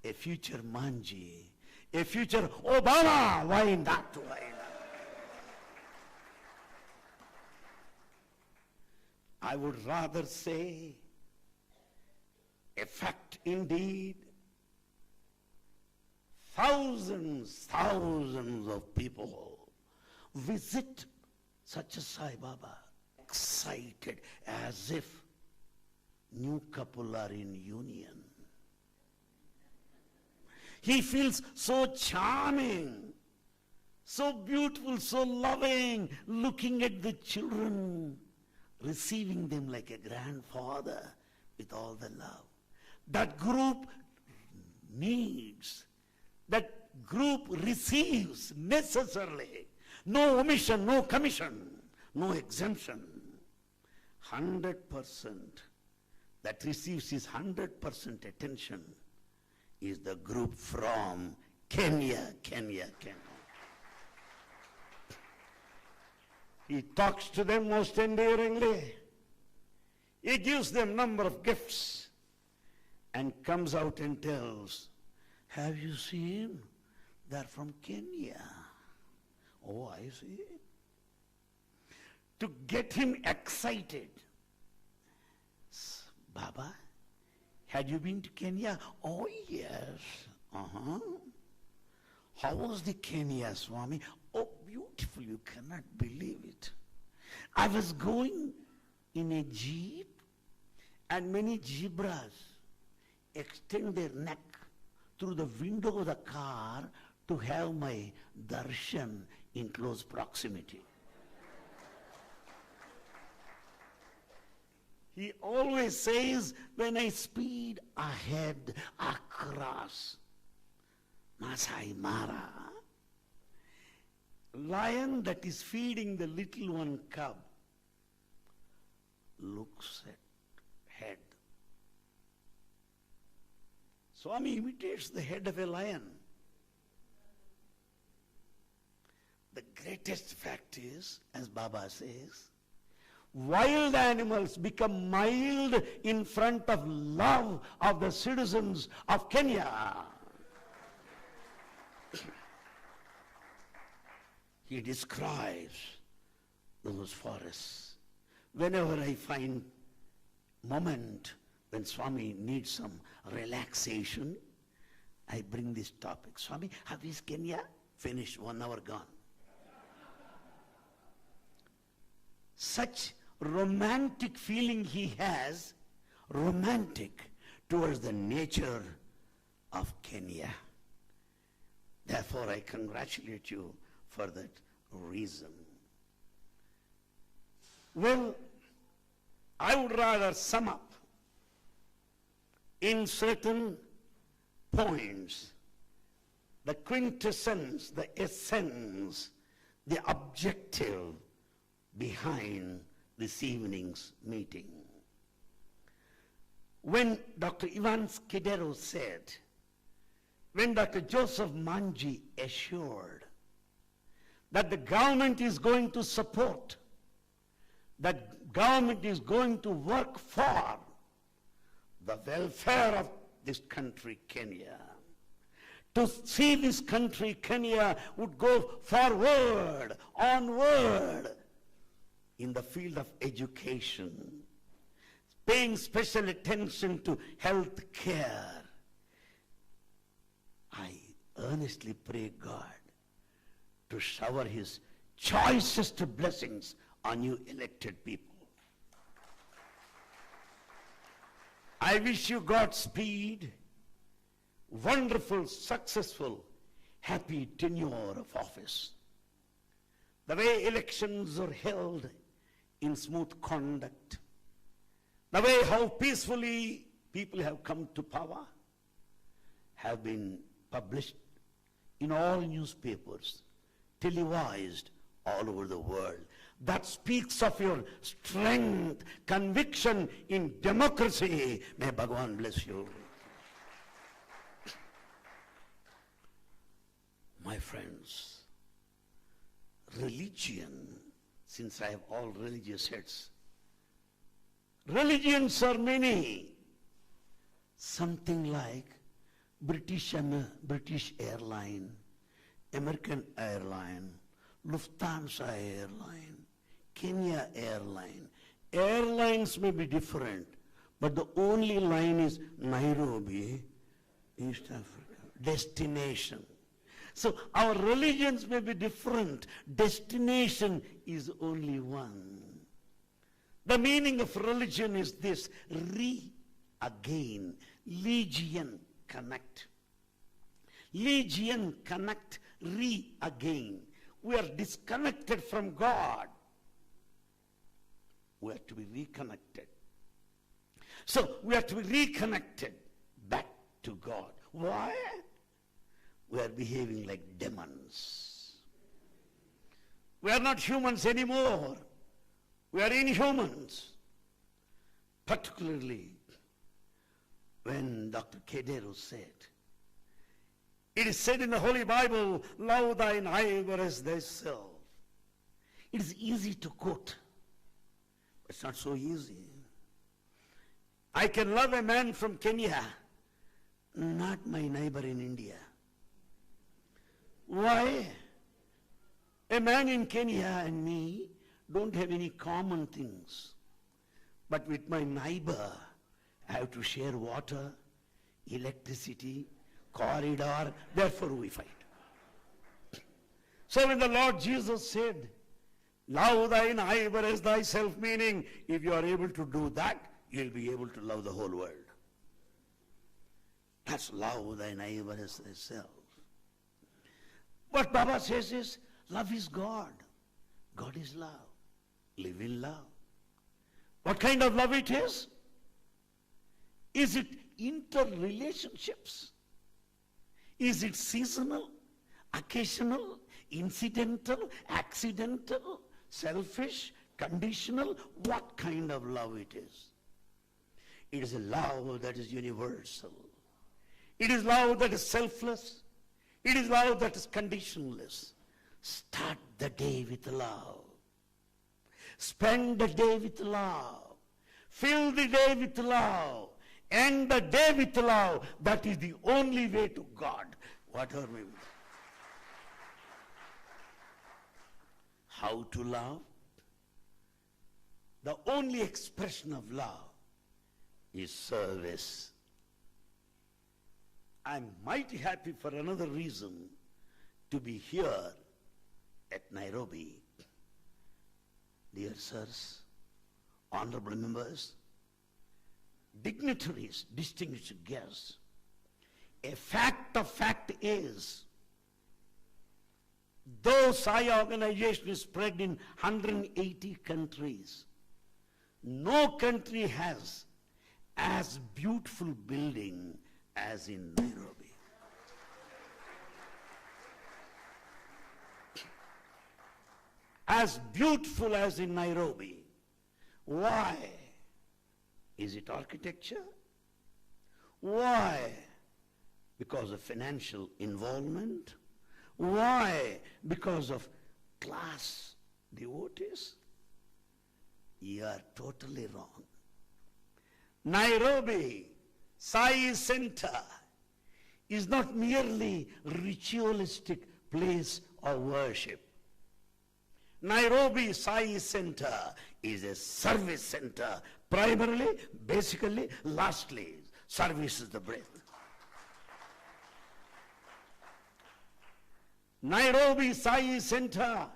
Speaker 8: a future Manji, a future Obama. Why not? Why not? I would rather say a fact indeed. Thousands of people visit Sathya Sai Baba excited as if new couple are in union. He feels so charming, so beautiful, so loving, looking at the children, receiving them like a grandfather with all the love. That group needs, that group receives necessarily. No omission, no commission, no exemption. 100% that receives his 100% attention is the group from Kenya. He talks to them most endearingly. He gives them number of gifts and comes out and tells, have you seen? They're from Kenya. Oh, I see. To get him excited. Baba, had you been to Kenya? Oh, yes. How was the Kenya, Swami? Oh, beautiful. You cannot believe it. I was going in a jeep and many zebras extend their neck through the window of the car to have my darshan in close proximity. He always says, when I speed ahead, across Masai Mara, lion that is feeding the little one cub looks at head. Swami imitates the head of a lion. The greatest fact is, as Baba says, wild animals become mild in front of love of the citizens of Kenya. He describes those forests. Whenever I find moment when Swami needs some relaxation, I bring this topic. Swami, how is Kenya? Finished, 1 hour gone. Such romantic feeling he has, romantic towards the nature of Kenya. Therefore, I congratulate you for that reason. Well, I would rather sum up in certain points the quintessence, the essence, the objective behind this evening's meeting. When Dr. Ivan Skidero said, when Dr. Joseph Manji assured that the government is going to support, that government is going to work for the welfare of this country, Kenya, to see this country, Kenya, would go forward, onward, in the field of education, paying special attention to health care. I earnestly pray God to shower his choicest blessings on you elected people. I wish you Godspeed, wonderful, successful, happy tenure of office. The way elections are held in smooth conduct, the way how peacefully people have come to power, have been published in all newspapers, televised all over the world. That speaks of your strength, conviction in democracy. May Bhagawan bless you. My friends, religion since I have all religious heads. Religions are many. Something like British Airline, American Airline, Lufthansa Airline, Kenya Airline. Airlines may be different, but the only line is Nairobi, East Africa, destination. So our religions may be different. Destination is only one. The meaning of religion is this: again, legion, connect. Legion, connect, again. We are disconnected from God. We have to be reconnected. So we have to be reconnected back to God. Why? We are behaving like demons. We are not humans anymore. We are inhumans. Particularly when Dr. Kedero said, it is said in the Holy Bible, love thy neighbor as thyself. It is easy to quote, but it's not so easy. I can love a man from Kenya, not my neighbor in India. Why? A man in Kenya and me don't have any common things. But with my neighbor, I have to share water, electricity, corridor, therefore we fight. So when the Lord Jesus said, love thy neighbor as thyself, meaning if you are able to do that, you'll be able to love the whole world. That's love thy neighbor as thyself. What Baba says is, love is God. God is love. Live in love. What kind of love it is? Is it interrelationships? Is it seasonal, occasional, incidental, accidental, selfish, conditional? What kind of love it is? It is a love that is universal. It is love that is selfless. It is love that is conditionless. Start the day with love. Spend the day with love. Fill the day with love. End the day with love. That is the only way to God. Whatever may be. How to love? The only expression of love is service. I'm mighty happy for another reason to be here at Nairobi. Dear sirs, honorable members, dignitaries, distinguished guests, a fact is, though Sai Organization is spread in 180 countries, no country has as beautiful building as in Nairobi. As beautiful as in Nairobi. Why? Is it architecture? Why? Because of financial involvement? Why? Because of class devotees? You are totally wrong. Nairobi Sai Center is not merely ritualistic place of worship. Nairobi Sai Center is a service center, primarily, basically, lastly. Service is the breath. Nairobi Sai Center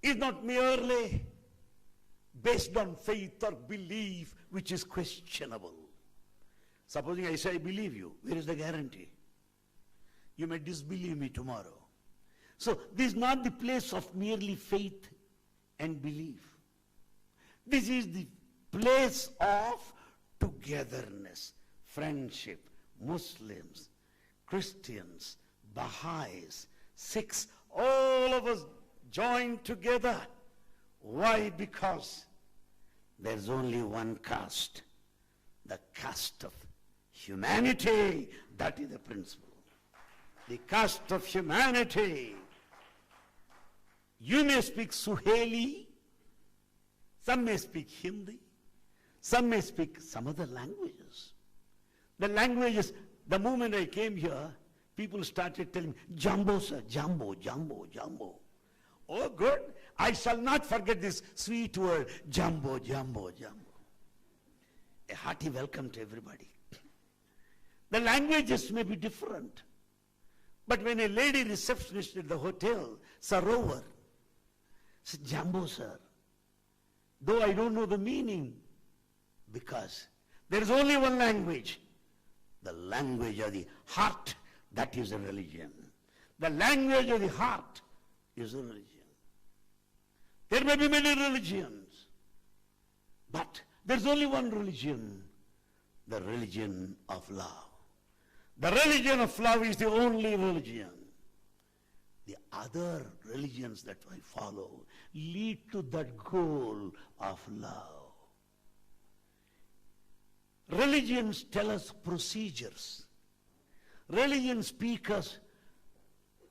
Speaker 8: is not merely based on faith or belief, which is questionable. Supposing I say I believe you, where is the guarantee? You may disbelieve me tomorrow. So this is not the place of merely faith and belief. This is the place of togetherness, friendship, Muslims, Christians, Baha'is, Sikhs, all of us joined together. Why? Because there's only one caste, the caste of humanity. That is the principle. The caste of humanity. You may speak Swahili, some may speak Hindi, some may speak some other languages. The languages, the moment I came here, people started telling me, Jambo sir, Jambo, Jambo, Jambo. Oh good, I shall not forget this sweet word, Jambo, Jambo, Jambo. A hearty welcome to everybody. The languages may be different, but when a lady receptionist at the hotel, Sarovar, said, Jambo sir, though I don't know the meaning, because there is only one language, the language of the heart, that is a religion. The language of the heart is a religion. There may be many religions, but there's only one religion, the religion of love. The religion of love is the only religion. The other religions that I follow lead to that goal of love. Religions tell us procedures. Religions speak us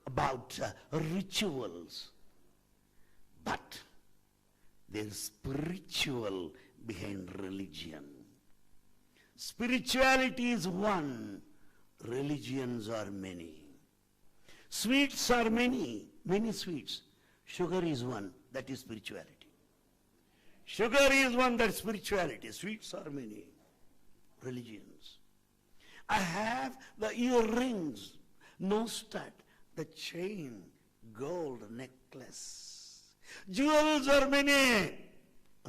Speaker 8: about rituals. But there's spiritual behind religion. Spirituality is one, religions are many. Sweets are many, many sweets. Sugar is one, that is spirituality. Sugar is one, that is spirituality. Sweets are many, religions. I have the earrings, no stud, the chain, gold necklace. Jewels are many,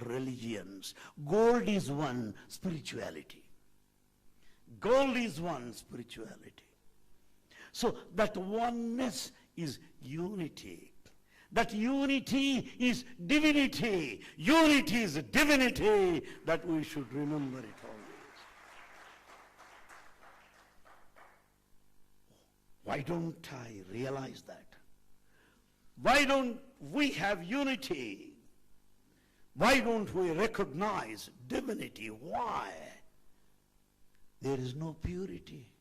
Speaker 8: religions. Gold is one, spirituality. Gold is one, spirituality. So that oneness is unity. That unity is divinity. Unity is divinity, that we should remember it always. Why don't I realize that? Why don't we have unity? Why don't we recognize divinity? Why? There is no purity.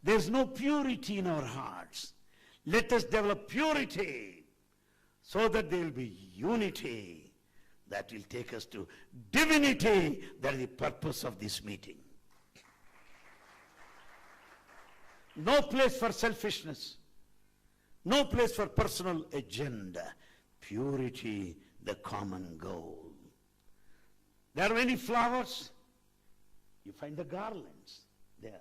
Speaker 8: There's no purity in our hearts. Let us develop purity so that there will be unity that will take us to divinity. That is the purpose of this meeting. No place for selfishness. No place for personal agenda. Purity, the common goal. There are many flowers. You find the garlands there.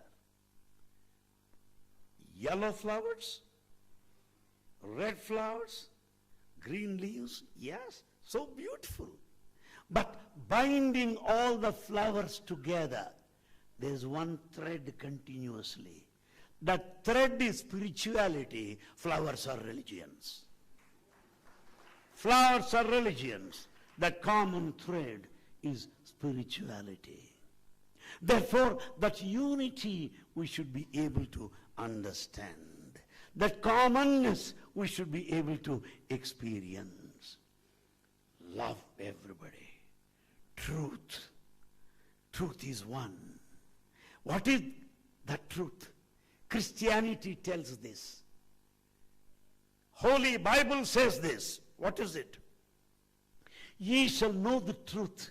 Speaker 8: Yellow flowers, red flowers, green leaves, yes, so beautiful. But binding all the flowers together, there's one thread continuously. That thread is spirituality, flowers are religions. Flowers are religions. That common thread is spirituality. Therefore, that unity we should be able to understand. That commonness we should be able to experience. Love everybody. Truth. Truth is one. What is that truth? Christianity tells this. Holy Bible says this. What is it? Ye shall know the truth,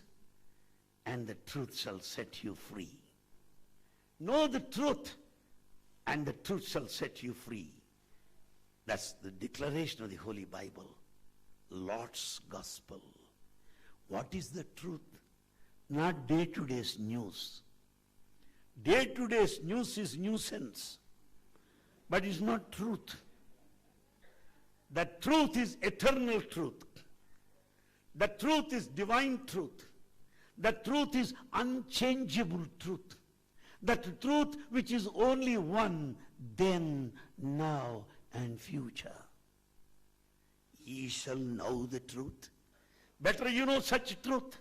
Speaker 8: and the truth shall set you free. Know the truth, and the truth shall set you free. That's the declaration of the Holy Bible. Lord's Gospel. What is the truth? Not day-to-day news. Day-to-day news is nuisance, but it's not truth. The truth is eternal truth. The truth is divine truth. The truth is unchangeable truth. That truth which is only one, then, now, and future. Ye shall know the truth. Better you know such truth.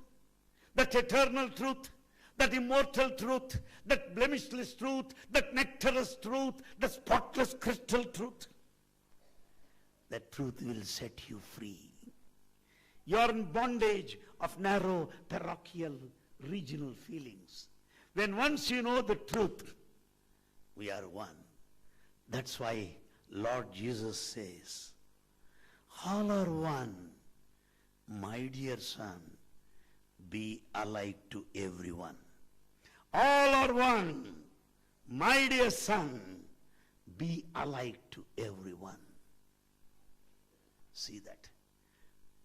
Speaker 8: That eternal truth, that immortal truth, that blemishless truth, that nectarous truth, the spotless crystal truth. That truth will set you free. You are in bondage of narrow parochial regional feelings. When once you know the truth, we are one. That's why Lord Jesus says, All are one. My dear son, be alike to everyone. All are one. My dear son, be alike to everyone. See that.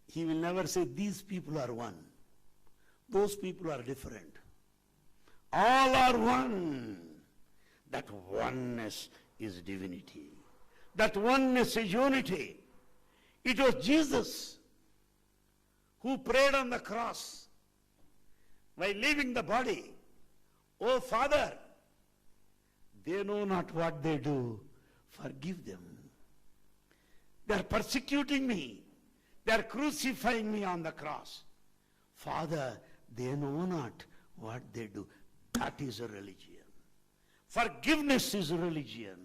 Speaker 8: He will never say these people are one. Those people are different. All are one. That oneness is divinity. That oneness is unity. It was Jesus who prayed on the cross while leaving the body. Oh Father, they know not what they do. Forgive them. They are persecuting me. They are crucifying me on the cross. Father, they know not what they do. That is a religion. Forgiveness is a religion.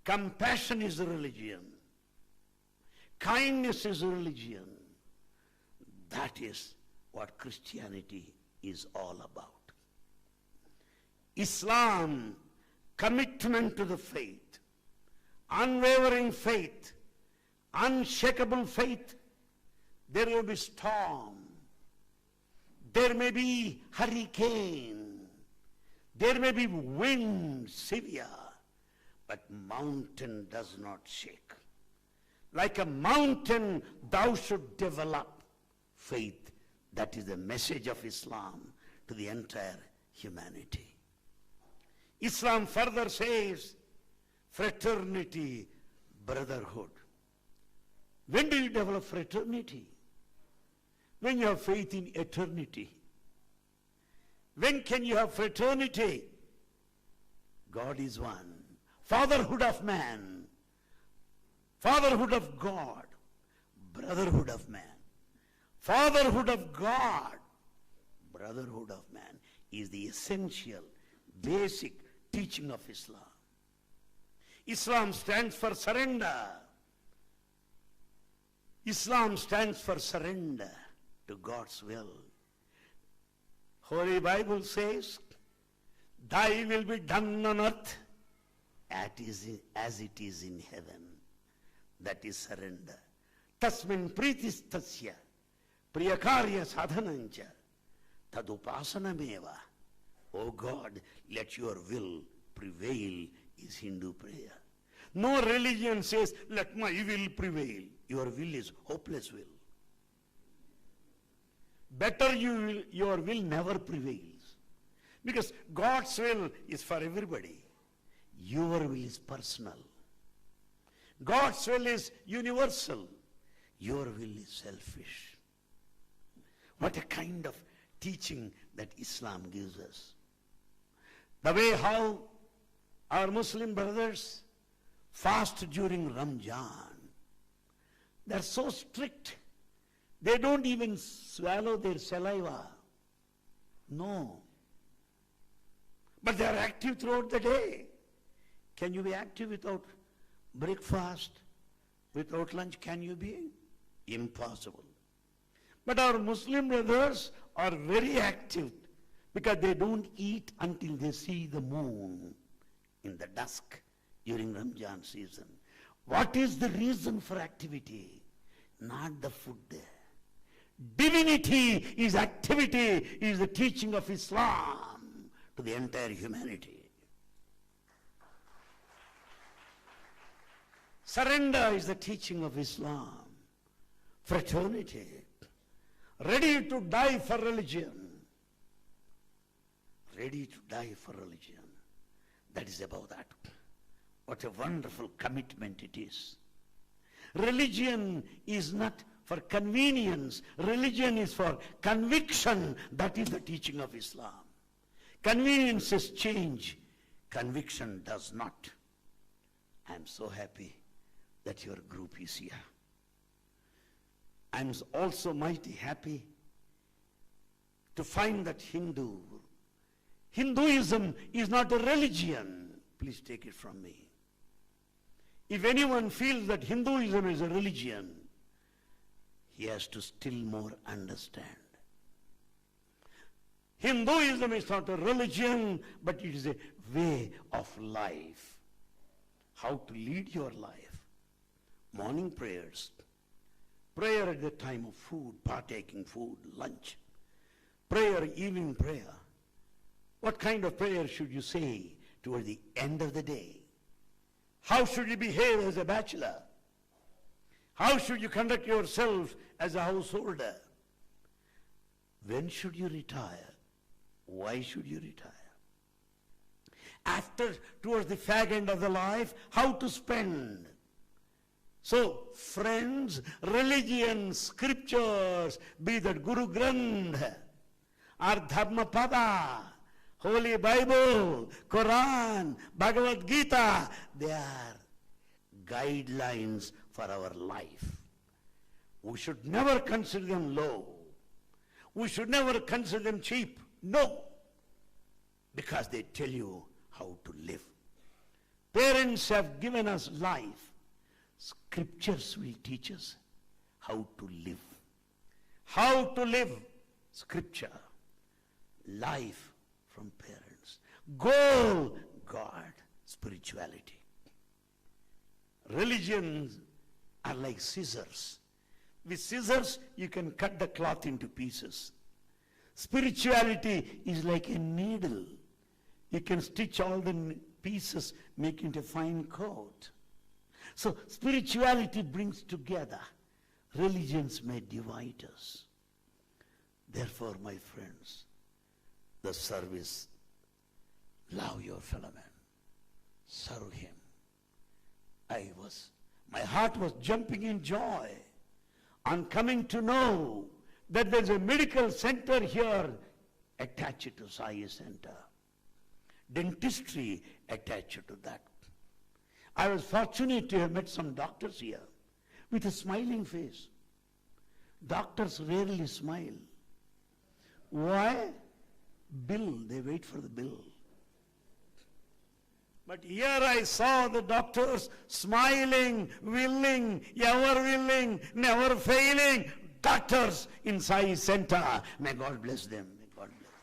Speaker 8: Compassion is a religion. Kindness is a religion. That is what Christianity is all about. Islam, commitment to the faith, unwavering faith, unshakable faith. There will be storm. There may be hurricane. There may be wind severe, but mountain does not shake. Like a mountain, thou should develop faith. That is the message of Islam to the entire humanity. Islam further says, fraternity, brotherhood. When do you develop fraternity? When you have faith in eternity. When can you have fraternity? God is one. Fatherhood of man. Fatherhood of God. Brotherhood of man. Fatherhood of God. Brotherhood of man is the essential, basic teaching of Islam. Islam stands for surrender. Islam stands for surrender to God's will. Holy Bible says, thy will be done on earth as it is in heaven. That is surrender. Tasmin pritis tasya priyakarya sadhanancha tadupasanameva. O God, let your will prevail is Hindu prayer. No religion says, let my will prevail. Your will is hopeless will. Better your will never prevails. Because God's will is for everybody. Your will is personal. God's will is universal. Your will is selfish. What a kind of teaching that Islam gives us. The way how our Muslim brothers fast during Ramadan. They're so strict. They don't even swallow their saliva. No. But they're active throughout the day. Can you be active without breakfast, without lunch? Can you be? Impossible. But our Muslim brothers are very active because they don't eat until they see the moon in the dusk during Ramadan season. What is the reason for activity? Not the food there. Divinity is activity, is the teaching of Islam to the entire humanity. Surrender is the teaching of Islam. Fraternity. Ready to die for religion. Ready to die for religion. That is about that. What a wonderful commitment it is. Religion is not for convenience. Religion is for conviction. That is the teaching of Islam. Conveniences change. Conviction does not. I am so happy that your group is here. I am also mighty happy to find that Hinduism is not a religion. Please take it from me. If anyone feels that Hinduism is a religion, he has to still more understand. Hinduism is not a religion, but it is a way of life. How to lead your life. Morning prayers, Prayer at the time of food, partaking food, lunch. Prayer, evening prayer. What kind of prayer should you say toward the end of the day? How should you behave as a bachelor? How should you conduct yourself as a householder? When should you retire? Why should you retire? After, towards the fag end of the life, how to spend? So, friends, religion, scriptures, be that Guru Granth, or Dharmapada, Holy Bible, Quran, Bhagavad Gita, they are guidelines for our life. We should never consider them low. We should never consider them cheap. No. Because they tell you how to live. Parents have given us life. Scriptures will teach us how to live. How to live. Scripture. Life from parents. Goal, God. Spirituality. Religions are like scissors. With scissors, you can cut the cloth into pieces. Spirituality is like a needle. You can stitch all the pieces, make into a fine coat. So spirituality brings together. Religions may divide us. Therefore, my friends, the service, love your fellow man. Serve him. My heart was jumping in joy on coming to know that there's a medical center here attached to Sai Center. Dentistry attached to that. I was fortunate to have met some doctors here with a smiling face. Doctors rarely smile. Why? Bill, they wait for the bill. But here I saw the doctors smiling, willing, ever willing, never failing. Doctors in Sai Center. May God bless them. May God bless them.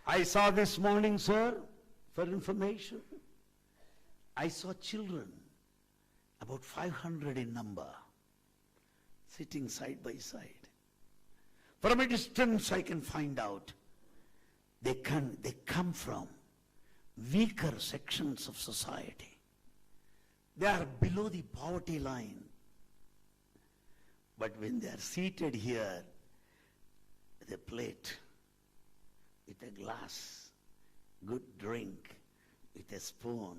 Speaker 8: I saw this morning, sir, for information, I saw children, about 500 in number, sitting side by side. From a distance I can find out they come from weaker sections of society. They are below the poverty line. But when they are seated here with a plate, with a glass, good drink, with a spoon,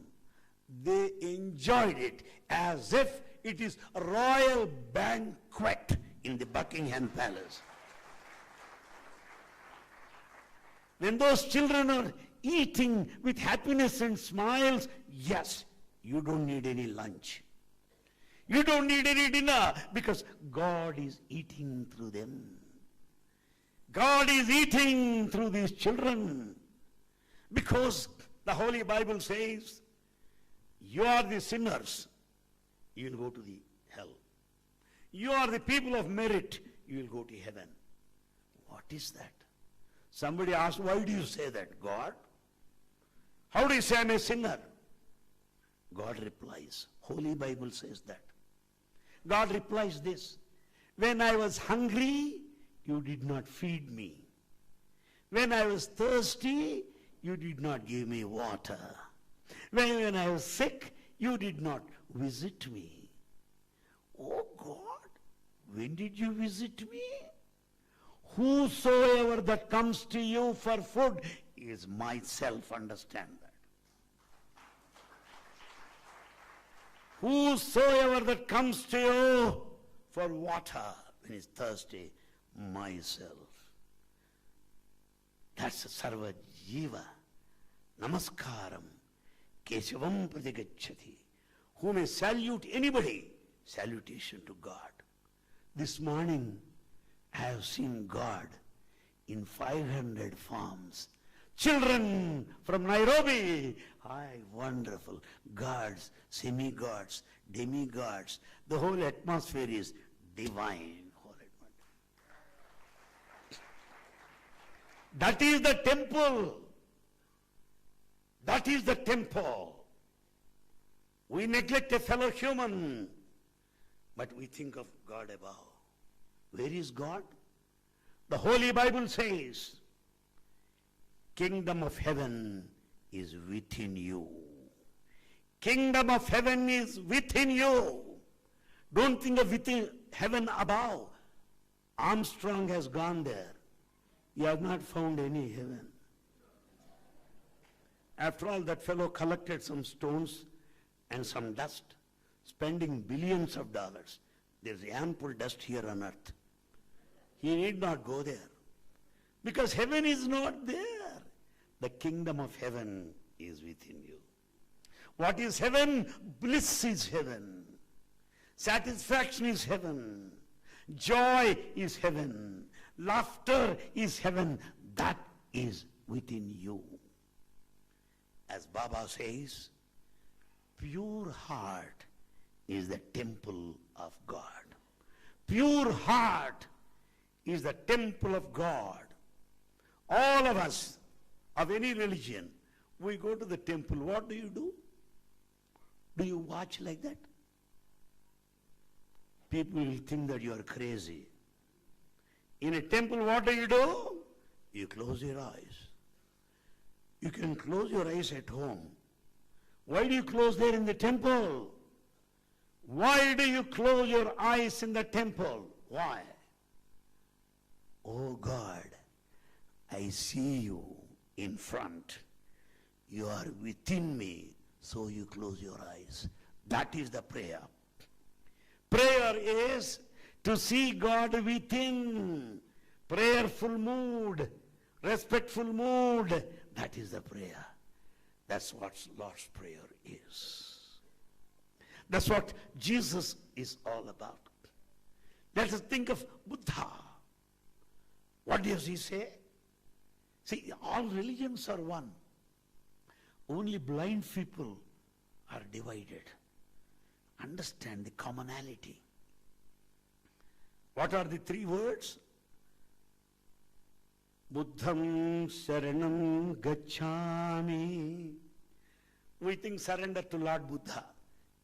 Speaker 8: they enjoyed it as if it is a royal banquet in the Buckingham Palace. When those children are eating with happiness and smiles, yes, you don't need any lunch. You don't need any dinner because God is eating through them. God is eating through these children because the Holy Bible says, you are the sinners, you will go to the hell. You are the people of merit, you will go to heaven. What is that? Somebody asked, why do you say that, God? How do you say I'm a sinner? God replies, Holy Bible says that. God replies this, when I was hungry, you did not feed me. When I was thirsty, you did not give me water. When I was sick, you did not visit me. Oh God, when did you visit me? Whosoever that comes to you for food is myself, understand that. Whosoever that comes to you for water when he's thirsty, myself. That's a sarva jiva. Namaskaram. Keshavam pratigacchati. Who may salute anybody, salutation to God. This morning, I have seen God in 500 forms. Children from Nairobi, wonderful. Gods, semi-gods, demigods. The whole atmosphere is divine. That is the temple. That is the temple. We neglect a fellow human, but we think of God above. Where is God? The Holy Bible says, kingdom of heaven is within you. Kingdom of heaven is within you. Don't think of within heaven above. Armstrong has gone there. He has not found any heaven. After all, that fellow collected some stones and some dust, spending billions of dollars. There's ample dust here on earth. He need not go there, because heaven is not there. The kingdom of heaven is within you. What is heaven? Bliss is heaven. Satisfaction is heaven. Joy is heaven. Laughter is heaven. That is within you. As Baba says, pure heart is the temple of God. Pure heart is the temple of God. All of us, of any religion, we go to the temple. What do? Do you watch like that? People will think that you are crazy. In a temple, what do? You close your eyes. You can close your eyes at home. Why do you close there in the temple? Why do you close your eyes in the temple? Why? Oh God, I see you in front. You are within me, so you close your eyes. That is the prayer. Prayer is to see God within. Prayerful mood, respectful mood. That is the prayer. That's what Lord's Prayer is. That's what Jesus is all about. Let us think of Buddha. What does he say? See, all religions are one. Only blind people are divided. Understand the commonality. What are the three words? Buddham Saranam Gacchami. We think surrender to Lord Buddha.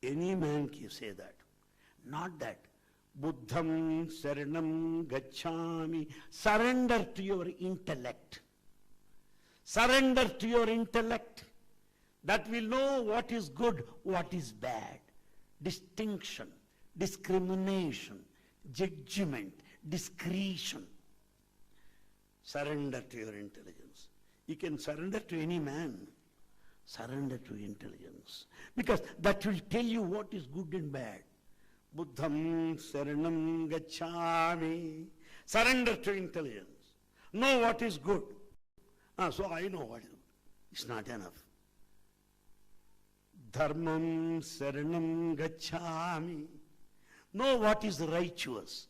Speaker 8: Any man can say that. Not that. Buddham Saranam Gacchami. Surrender to your intellect. Surrender to your intellect. That will know what is good, what is bad. Distinction, discrimination, judgment, discretion. Surrender to your intelligence. You can surrender to any man. Surrender to intelligence. Because that will tell you what is good and bad. Buddham Saranam Gacchami. Surrender to intelligence. Know what is good. So I know what is good. It's not enough. Dharmam Saranam Gacchami. Know what is righteous.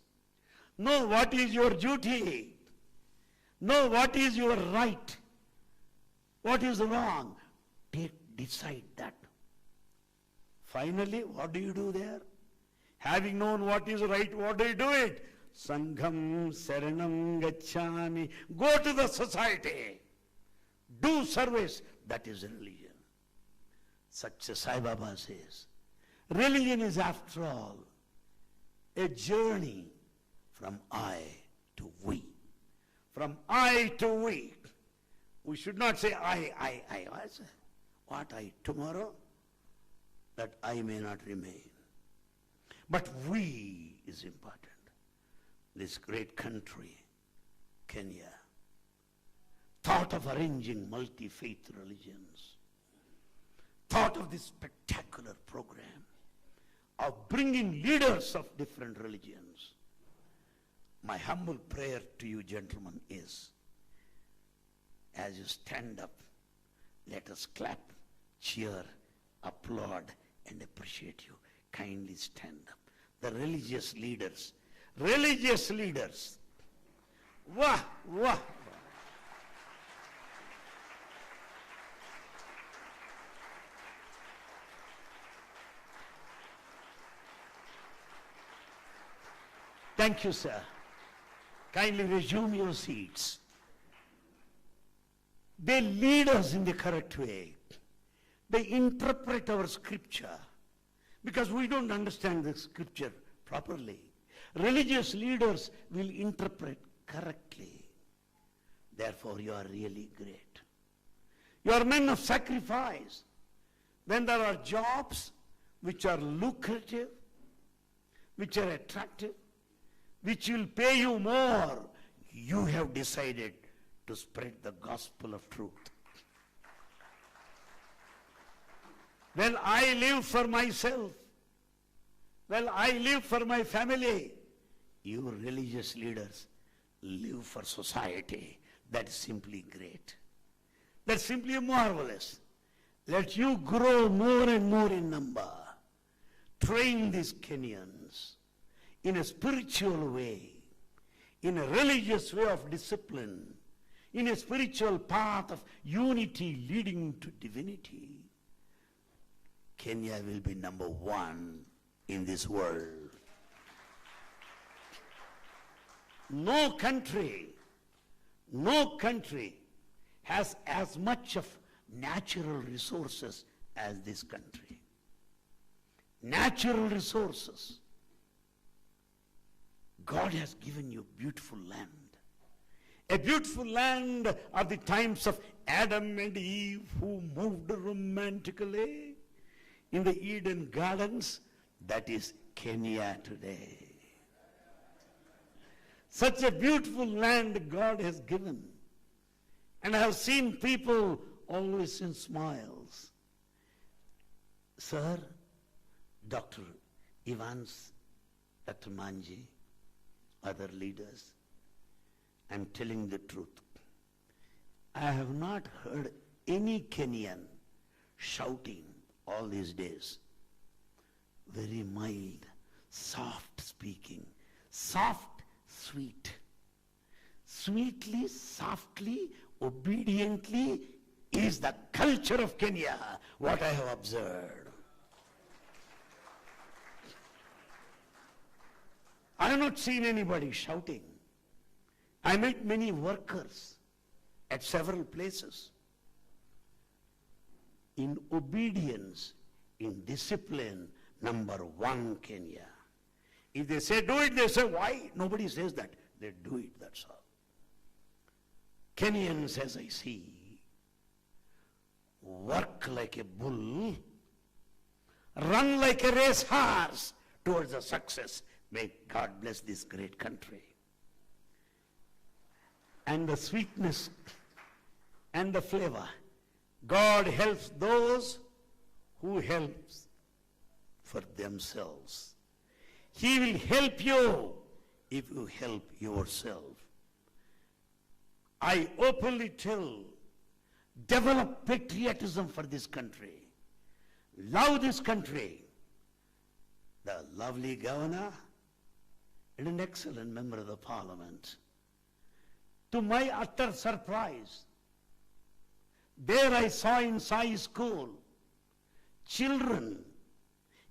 Speaker 8: Know what is your duty. Know what is your right. What is wrong. Decide that. Finally, what do you do there? Having known what is right, what do you do it? Sangham Saranam Gacchami. Go to the society. Do service. That is religion. Sathya Sai Baba says, religion is after all a journey from I to we. From I to we. We should not say I. What I tomorrow? That I may not remain. But we is important. This great country, Kenya, thought of arranging multi-faith religions, thought of this spectacular program of bringing leaders of different religions. My humble prayer to you, gentlemen, is as you stand up, let us clap, cheer, applaud, and appreciate you. Kindly stand up. The religious leaders. Wah, wah. Thank you, sir. Kindly resume your seats. They lead us in the correct way. They interpret our scripture. because we don't understand the scripture properly. Religious leaders will interpret correctly. Therefore, you are really great. You are men of sacrifice. When there are jobs which are lucrative, which are attractive, which will pay you more, you have decided to spread the gospel of truth. When I live for myself, when I live for my family, you religious leaders live for society. That's simply great. That's simply marvelous. Let you grow more and more in number. Train these Kenyans in a spiritual way, in a religious way of discipline, in a spiritual path of unity leading to divinity. Kenya will be number one in this world. No country has as much of natural resources as this country. Natural resources. God has given you beautiful land. A beautiful land of the times of Adam and Eve, who moved romantically in the Eden gardens. That is Kenya today. Such a beautiful land God has given. And I have seen people always in smiles. Sir, Dr. Evans, Dr. Manji, other leaders, I'm telling the truth. I have not heard any Kenyan shouting all these days. Very mild, soft speaking, soft, sweet. Sweetly, softly, obediently is the culture of Kenya, what I have observed. I have not seen anybody shouting. I met many workers at several places. In obedience, in discipline, number one Kenya. If they say do it, they say why? Nobody says that. They do it, that's all. Kenyans, as I see, work like a bull, run like a racehorse towards a success. May God bless this great country. And the sweetness and the flavor. God helps those who helps for themselves. He will help you if you help yourself. I openly tell, develop patriotism for this country. Love this country. The lovely governor and an excellent member of the parliament. To my utter surprise, there I saw in Sai school children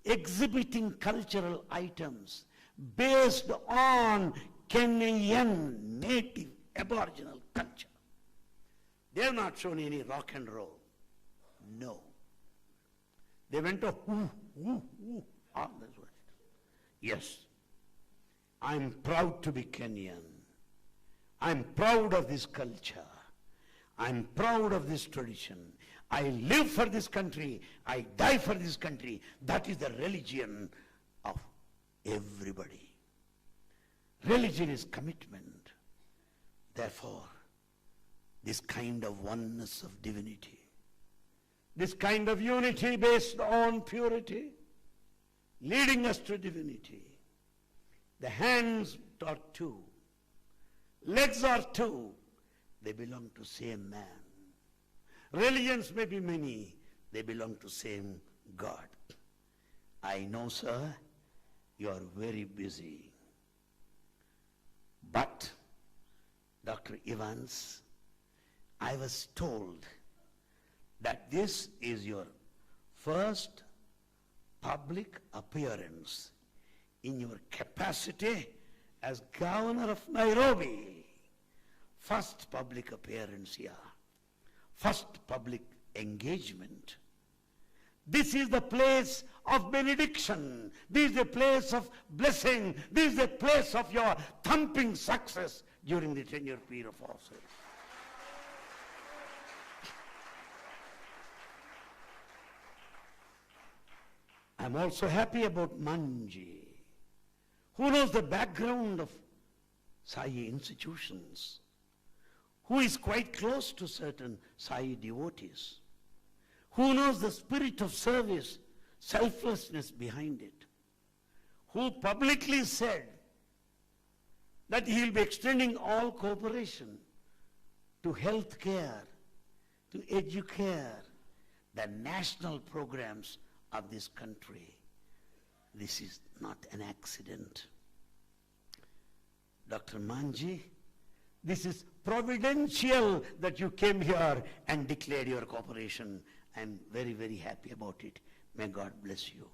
Speaker 8: exhibiting cultural items based on Kenyan native aboriginal culture. They have not shown any rock and roll. No. They went to that's what. Yes. I'm proud to be Kenyan. I'm proud of this culture. I'm proud of this tradition. I live for this country. I die for this country. That is the religion of everybody. Religion is commitment. Therefore, this kind of oneness of divinity, this kind of unity based on purity, leading us to divinity. The hands are two, legs are two, they belong to same man. Religions may be many, they belong to same God. I know, sir, you are very busy. But, Dr. Evans, I was told that this is your first public appearance in your capacity as governor of Nairobi. First public appearance here. First public engagement. This is the place of benediction. This is the place of blessing. This is the place of your thumping success during the tenure period of office. I'm also happy about Manji, who knows the background of Sai institutions, who is quite close to certain Sai devotees, who knows the spirit of service, selflessness behind it, who publicly said that he will be extending all cooperation to health care, to educare, the national programs of this country. This is not an accident. Dr. Manji, this is providential that you came here and declared your cooperation. I'm very, very happy about it. May God bless you.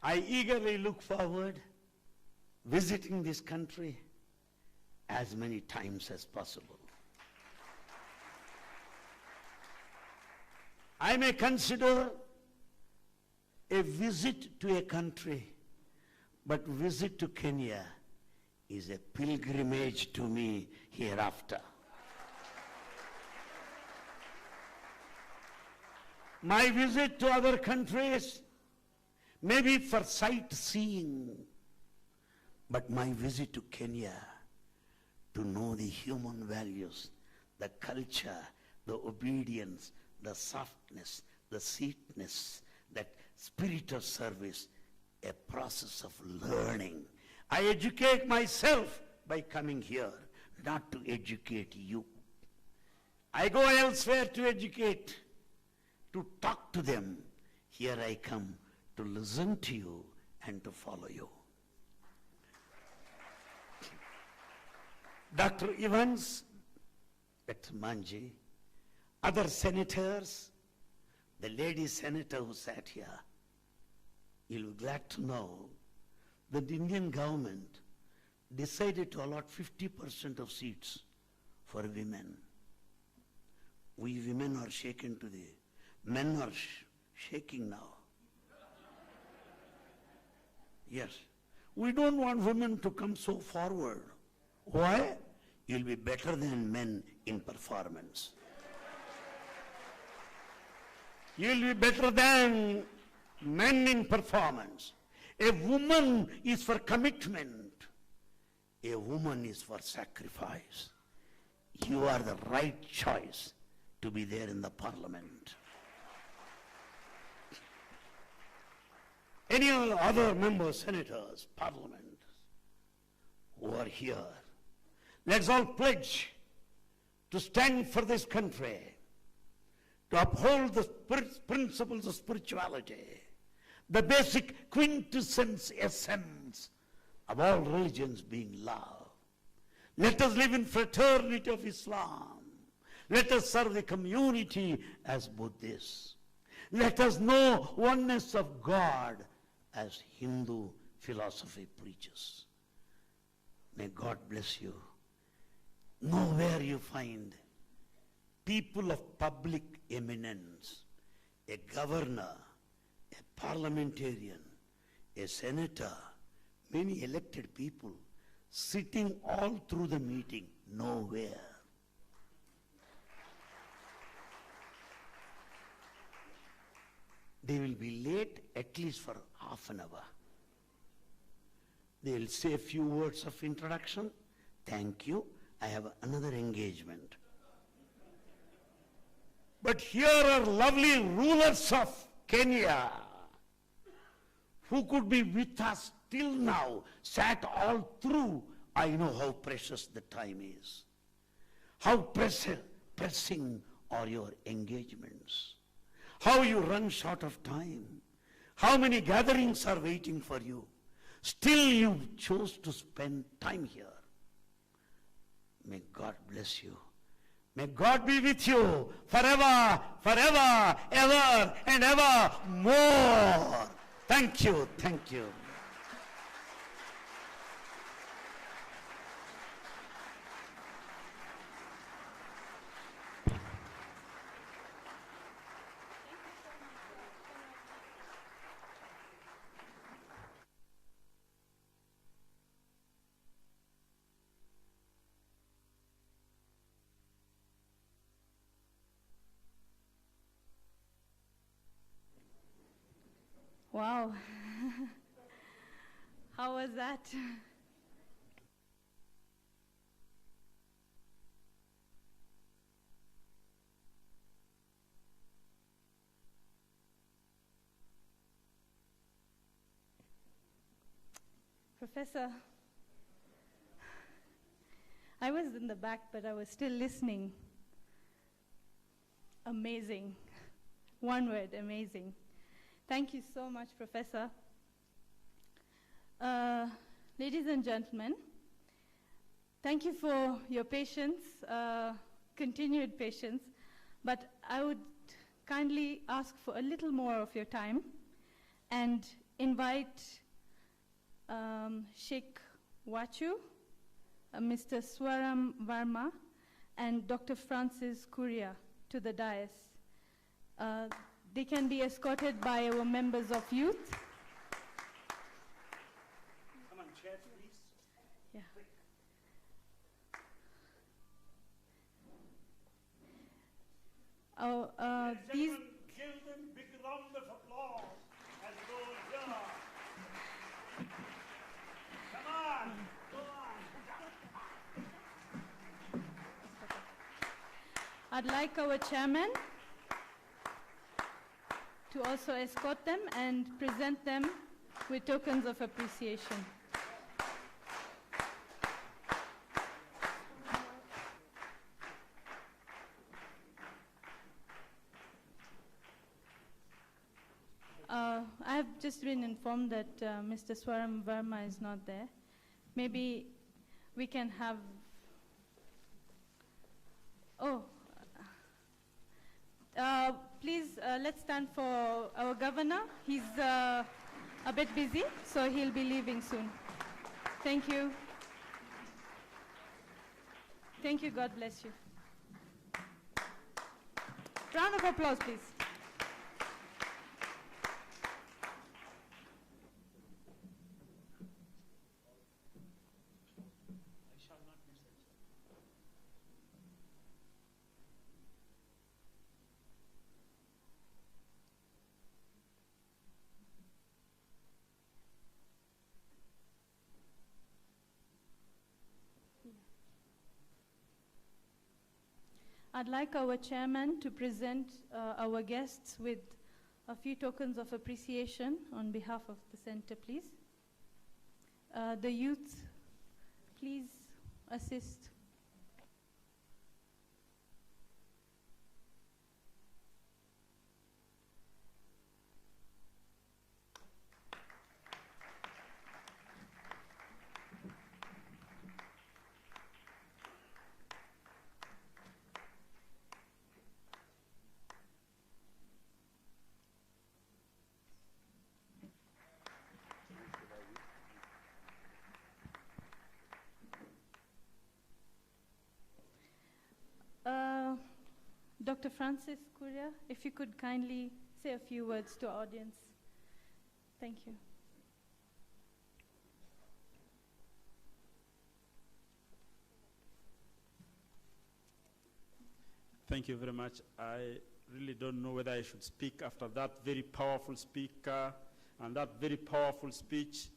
Speaker 8: I eagerly look forward visiting this country as many times as possible. I may consider a visit to a country, but visit to Kenya is a pilgrimage to me hereafter. My visit to other countries may be for sightseeing, but my visit to Kenya to know the human values, the culture, the obedience, the softness, the sweetness, that spirit of service, a process of learning. I educate myself by coming here, not to educate you. I go elsewhere to educate, to talk to them. Here I come to listen to you and to follow you. Dr. Evans, Dr. Manji, other senators, the lady senator who sat here, you'll be glad to know that the Indian government decided to allot 50% of seats for women. We women are shaken to the men are shaking now. Yes. We don't want women to come so forward. Why? You'll be better than men in performance. You'll be better than men in performance. A woman is for commitment. A woman is for sacrifice. You are the right choice to be there in the parliament. Any other members, senators, parliament who are here, let's all pledge to stand for this country, to uphold the principles of spirituality, the basic quintessence essence of all religions being love. Let us live in fraternity of Islam. Let us serve the community as Buddhists. Let us know oneness of God as Hindu philosophy preaches. May God bless you. Nowhere you find people of public eminence, a governor, a parliamentarian, a senator, many elected people sitting all through the meeting. Nowhere. They will be late at least for half an hour. They will say a few words of introduction. Thank you. I have another engagement. But here are lovely rulers of Kenya who could be with us till now, sat all through. I know how precious the time is. How pressing are your engagements. How you run short of time. How many gatherings are waiting for you. Still you chose to spend time here. May God bless you. May God be with you forever, forever, ever, and ever more. Thank you, thank you.
Speaker 1: Wow. How was that? Professor, I was in the back, but I was still listening. Amazing. One word, amazing. Thank you so much, Professor. Ladies and gentlemen, thank you for your patience, continued patience, but I would kindly ask for a little more of your time and invite Sheikh Wachu, Mr. Swaram Varma, and Dr. Francis Kuria to the dais. They can be escorted by our members of youth.
Speaker 9: Come on, chairs, please.
Speaker 1: Yeah. These.
Speaker 9: Give them a big round of applause as goes on. Come on, go on.
Speaker 1: I'd like our chairman to also escort them and present them with tokens of appreciation. I have just been informed that Mr. Swaram Verma is not there. Maybe we can have, please let's stand for our governor. He's a bit busy, so he'll be leaving soon. Thank you. Thank you, God bless you. Round of applause, please. I'd like our chairman to present our guests with a few tokens of appreciation on behalf of the center, please. The youth, please assist. Dr. Francis Kuria, if you could kindly say a few words to our audience. Thank you.
Speaker 9: Thank you very much. I really don't know whether I should speak after that very powerful speaker and that very powerful speech.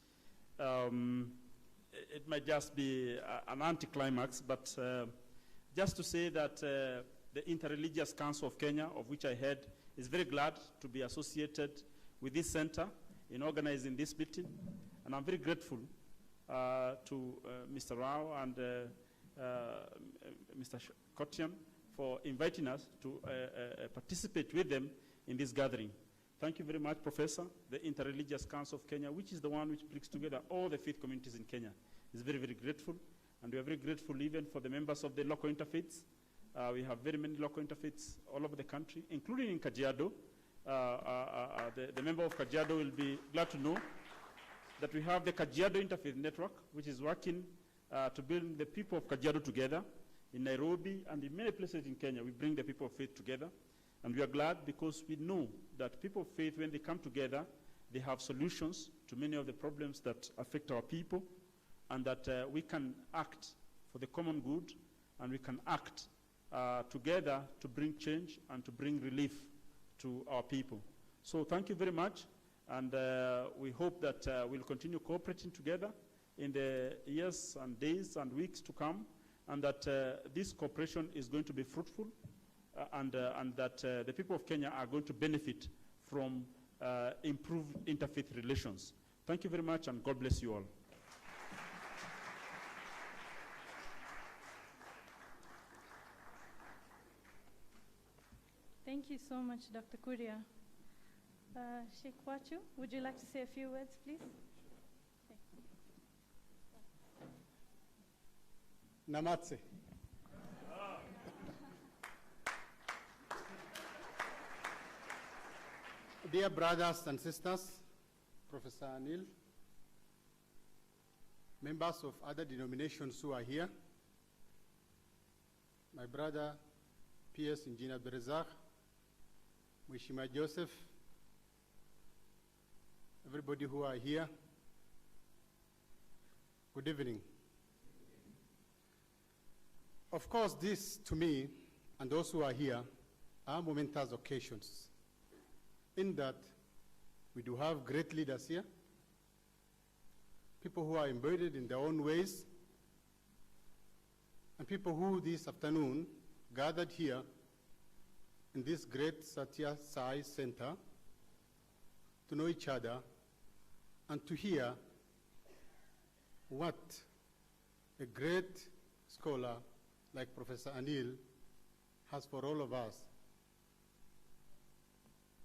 Speaker 9: It might just be an anticlimax, but just to say that the Interreligious Council of Kenya, of which I head, is very glad to be associated with this center in organizing this meeting. And I'm very grateful to Mr. Rao and Mr. Kotian for inviting us to participate with them in this gathering. Thank you very much, Professor. The Interreligious Council of Kenya, which is the one which brings together all the faith communities in Kenya, is very, very grateful. And we are very grateful even for the members of the local interfaiths. We have very many local interfaiths all over the country, including in Kajiado. The member of Kajiado will be glad to know that we have the Kajiado Interfaith Network, which is working to bring the people of Kajiado together. In Nairobi and in many places in Kenya, we bring the people of faith together. And we are glad because we know that people of faith, when they come together, they have solutions to many of the problems that affect our people, and that we can act for the common good, and we can act together to bring change and to bring relief to our people. So thank you very much. And we hope that we'll continue cooperating together in the years and days and weeks to come, and that this cooperation is going to be fruitful, and that the people of Kenya are going to benefit from improved interfaith relations. Thank you very much, and God bless you all.
Speaker 1: Thank you so much, Dr. Kuria. Sheikh Wachu, would you like to say a few words, please?
Speaker 10: Namaste. Dear brothers and sisters, Professor Anil, members of other denominations who are here, my brother, P.S. Engineer Berezak, Mheshimiwa Joseph, everybody who are here, good evening. Of course, this, to me, and those who are here, are momentous occasions, in that we do have great leaders here, people who are embedded in their own ways, and people who this afternoon gathered here in this great Sathya Sai Center to know each other and to hear what a great scholar like Professor Anil has for all of us,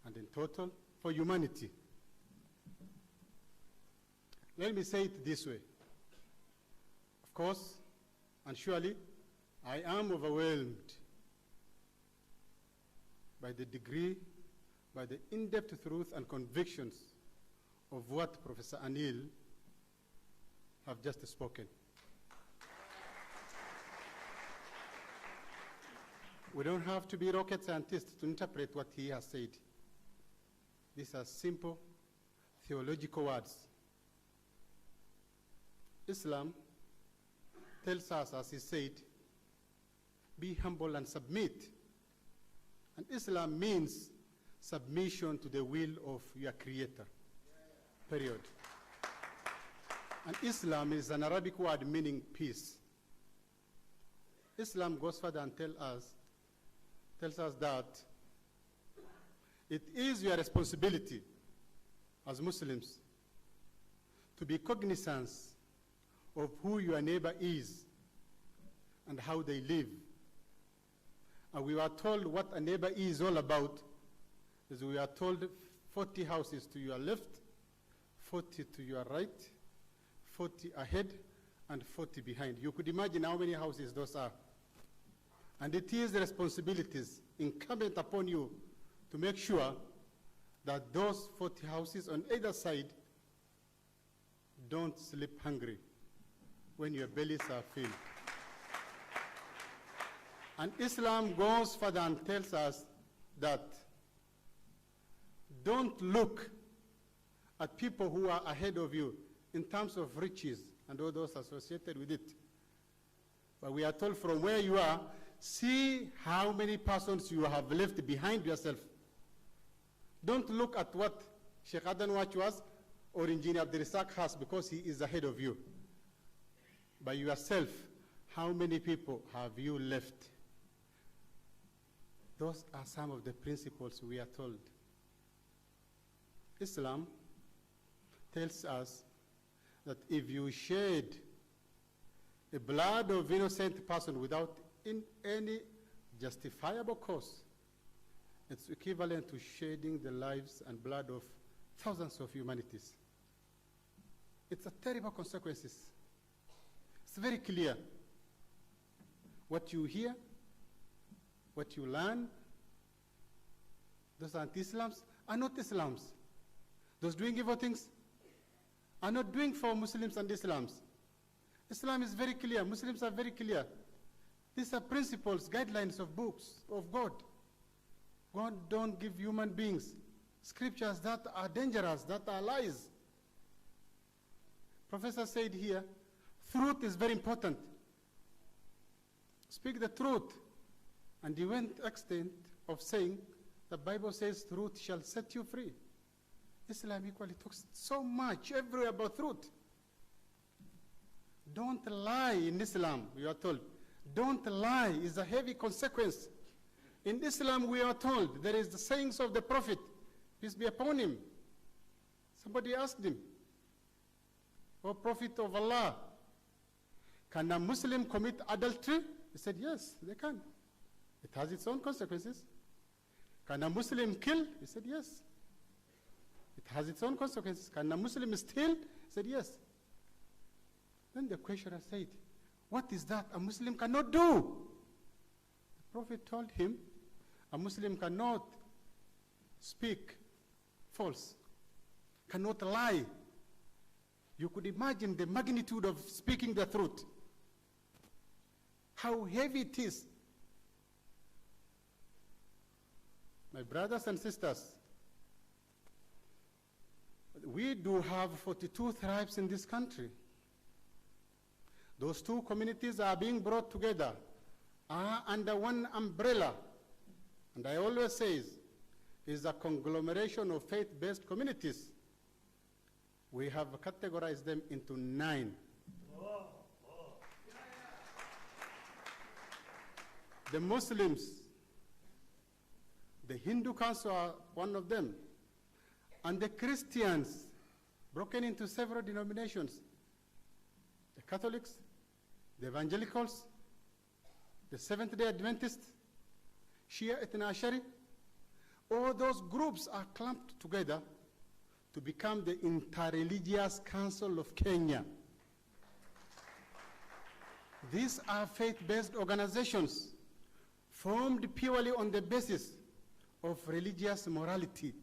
Speaker 10: and in total, for humanity. Let me say it this way. Of course, and surely, I am overwhelmed by the degree, by the in-depth truth and convictions of what Professor Anil have just spoken. We don't have to be rocket scientists to interpret what he has said. These are simple theological words. Islam tells us, as he said, be humble and submit. And Islam means submission to the will of your Creator, period. And Islam is an Arabic word meaning peace. Islam goes further and tells us that it is your responsibility as Muslims to be cognizant of who your neighbor is and how they live. And we were told what a neighbor is all about, is we are told 40 houses to your left, 40 to your right, 40 ahead, and 40 behind. You could imagine how many houses those are. And it is the responsibilities incumbent upon you to make sure that those 40 houses on either side don't sleep hungry when your bellies are filled. And Islam goes further and tells us that don't look at people who are ahead of you in terms of riches and all those associated with it. But we are told from where you are, see how many persons you have left behind yourself. Don't look at what Sheikh Adan Wach was or Engineer Abdirisak has because he is ahead of you. By yourself, how many people have you left? Those are some of the principles we are told. Islam tells us that if you shed the blood of innocent person without any justifiable cause, it's equivalent to shedding the lives and blood of thousands of humanities. It's a terrible consequences. It's very clear. What you hear, what you learn, those anti-Islams are not Islams. Those doing evil things are not doing for Muslims and Islams. Islam is very clear. Muslims are very clear. These are principles, guidelines of books of God. God don't give human beings scriptures that are dangerous, that are lies. Professor said here, truth is very important. Speak the truth. And he went to the extent of saying, the Bible says truth shall set you free. Islam equally talks so much everywhere about truth. Don't lie in Islam, we are told. Don't lie is a heavy consequence. In Islam, we are told there is the sayings of the Prophet, peace be upon him. Somebody asked him, O Prophet of Allah, can a Muslim commit adultery? He said, yes, they can. It has its own consequences. Can a Muslim kill? He said, yes. It has its own consequences. Can a Muslim steal? He said, yes. Then the questioner said, what is that a Muslim cannot do? The Prophet told him, a Muslim cannot speak false, cannot lie. You could imagine the magnitude of speaking the truth, how heavy it is. My brothers and sisters, we do have 42 tribes in this country. Those two communities are being brought together, are under one umbrella. And I always say, it's a conglomeration of faith-based communities. We have categorized them into 9. The Muslims, the Hindu Council are one of them, and the Christians, broken into several denominations. The Catholics, the Evangelicals, the Seventh-day Adventists, Shia Ithna Ashari, all those groups are clumped together to become the Interreligious Council of Kenya. These are faith-based organizations formed purely on the basis of religious morality.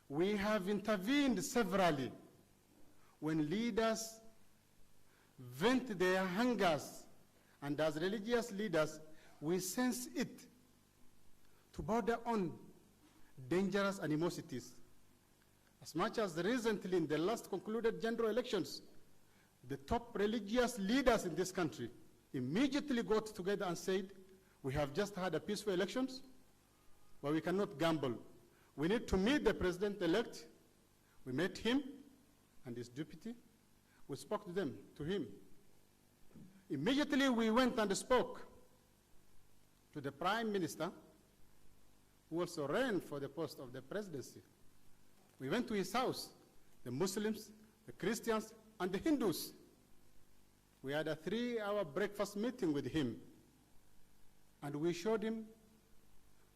Speaker 10: We have intervened severally when leaders vent their hungers, and as religious leaders, we sense it to border on dangerous animosities. As much as recently in the last concluded general elections, the top religious leaders in this country immediately got together and said, we have just had a peaceful elections, but we cannot gamble. We need to meet the president-elect. We met him and his deputy. We spoke to him. Immediately we went and spoke to the prime minister, who also ran for the post of the presidency. We went to his house, the Muslims, the Christians, and the Hindus. We had a 3-hour breakfast meeting with him, and we showed him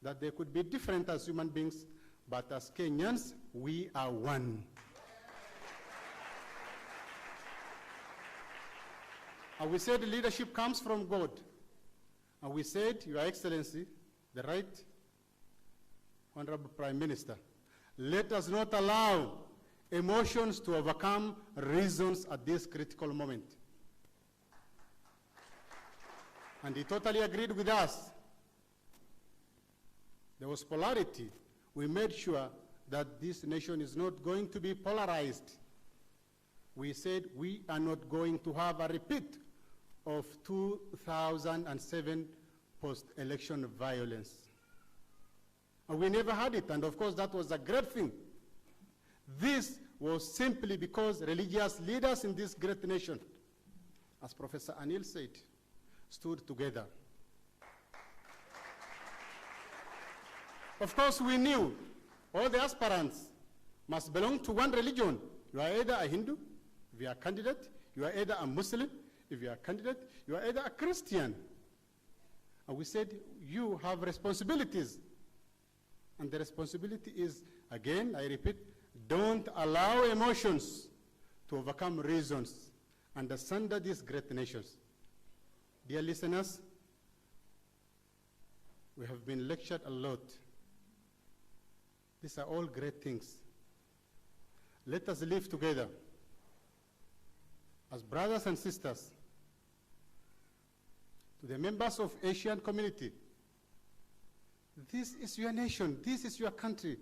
Speaker 10: that they could be different as human beings, but as Kenyans, we are one. And we said leadership comes from God. And we said, Your Excellency, the Right Honorable Prime Minister, let us not allow emotions to overcome reasons at this critical moment. And he totally agreed with us. There was polarity. We made sure that this nation is not going to be polarized. We said we are not going to have a repeat of 2007 post-election violence. And we never had it, and of course that was a great thing. This was simply because religious leaders in this great nation, as Professor Anil said, stood together. Of course, we knew all the aspirants must belong to one religion. You are either a Hindu, if you are a candidate, you are either a Muslim, if you are a candidate, you are either a Christian. And we said, you have responsibilities. And the responsibility is, again, I repeat, don't allow emotions to overcome reasons and asunder these great nations. Dear listeners, we have been lectured a lot. These are all great things. Let us live together as brothers and sisters. To the members of Asian community, this is your nation, this is your country.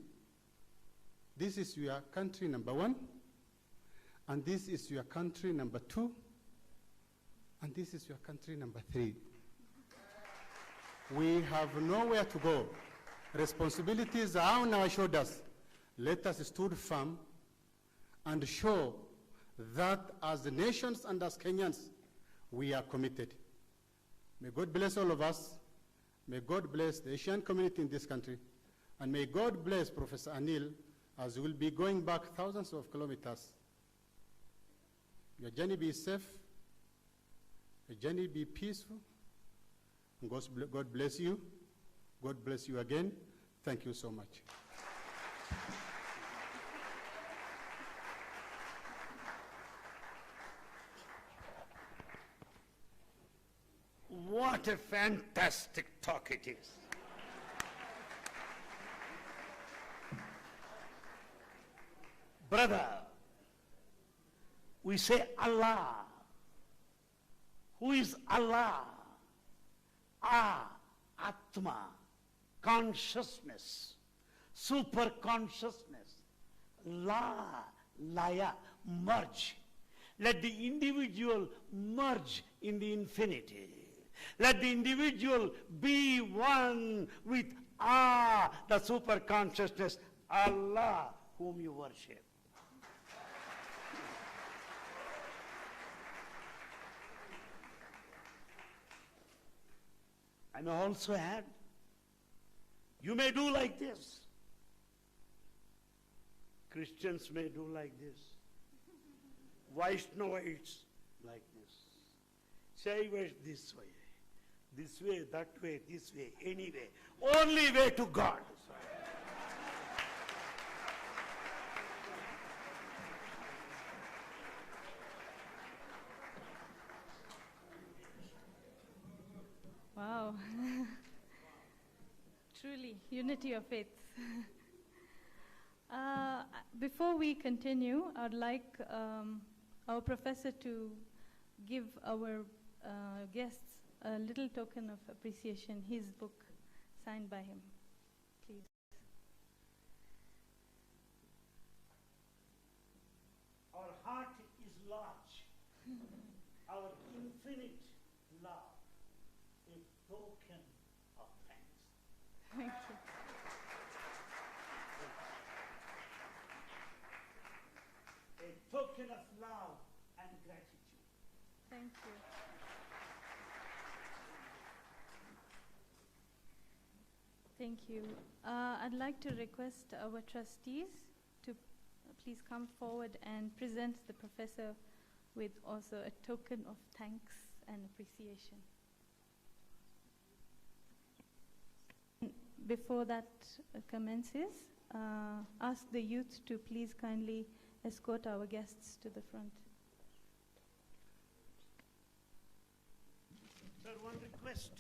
Speaker 10: This is your country number 1, and this is your country number 2, and this is your country number 3. We have nowhere to go. Responsibilities are on our shoulders. let us stand firm and show that as nations and as Kenyans, we are committed. May God bless all of us. May God bless the Asian community in this country. And may God bless Professor Anil as we'll be going back thousands of kilometers. Your journey be safe. Your journey be peaceful. And God bless you. God bless you again. Thank you so much.
Speaker 8: What a fantastic talk it is. Brother, we say Allah. Who is Allah? Atma, consciousness, super consciousness. Laya, merge. Let the individual merge in the infinity. Let the individual be one with the super consciousness, Allah, whom you worship. I may also add, you may do like this. Christians may do like this. Vaishnavites like this. Saivas this way, that way, this way, anyway. Only way to God.
Speaker 1: Wow. Truly, unity of faith. Before we continue, I'd like our professor to give our guests a little token of appreciation, his book signed by him. Please.
Speaker 8: Our heart is large. Our infinite love, a token of thanks.
Speaker 1: Thank you.
Speaker 8: A token of love and gratitude.
Speaker 1: Thank you. Thank you. I'd like to request our trustees to please come forward and present the professor with also a token of thanks and appreciation. Before that commences, ask the youth to please kindly escort our guests to the front.
Speaker 8: Sir, one request.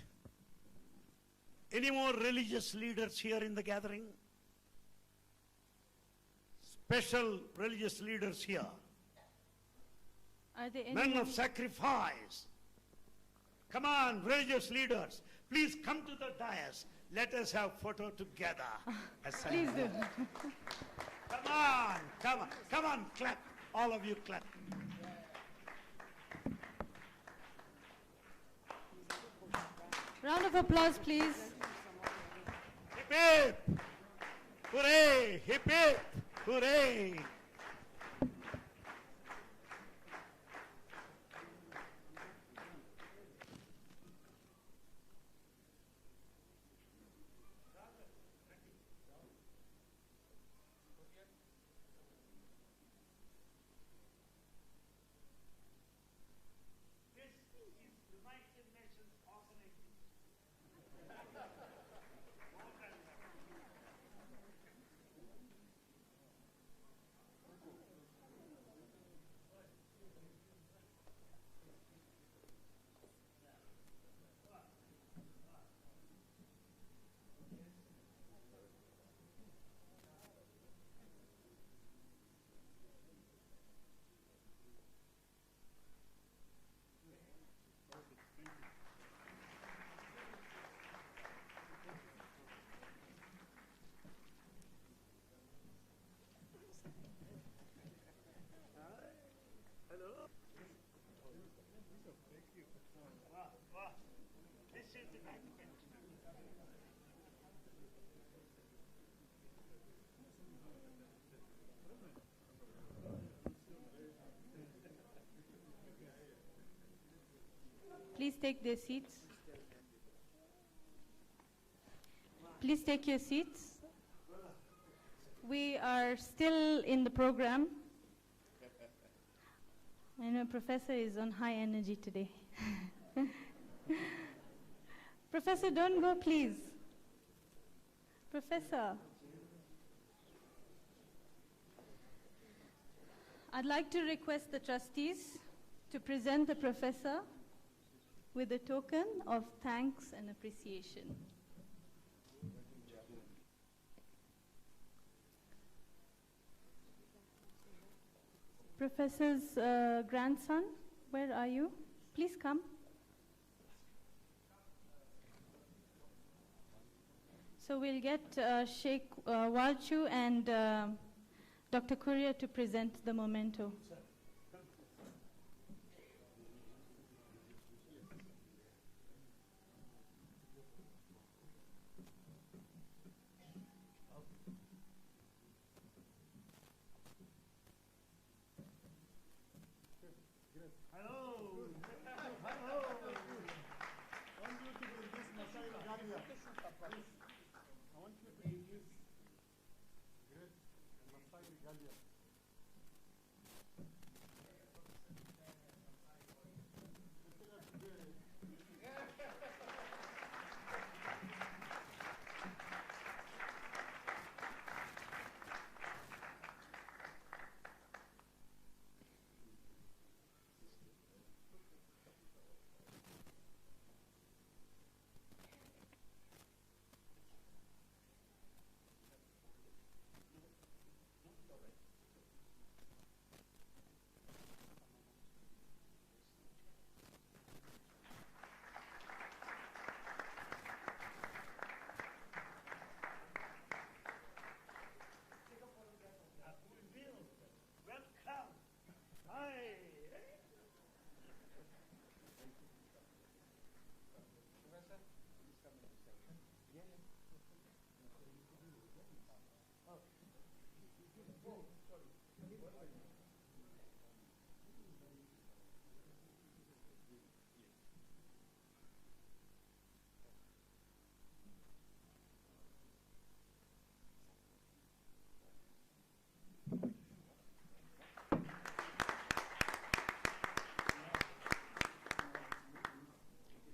Speaker 8: Any more religious leaders here in the gathering? Special religious leaders here.
Speaker 1: Are there any
Speaker 8: Men of sacrifice. Come on, religious leaders. Please come to the dais. Let us have photo together.
Speaker 1: Please do.
Speaker 8: Come on, come on, come on, clap. All of you clap.
Speaker 1: Round of applause, please.
Speaker 8: Hip hip! Hooray! Hip hip! Hooray!
Speaker 1: please take their seats. Please take your seats. We are still in the program. I know Professor is on high energy today. Professor, don't go, please. Professor. I'd like to request the trustees to present the professor with a token of thanks and appreciation. Professor's grandson, where are you? Please come. So we'll get Sheikh Walchu and Dr. Kuria to present the memento.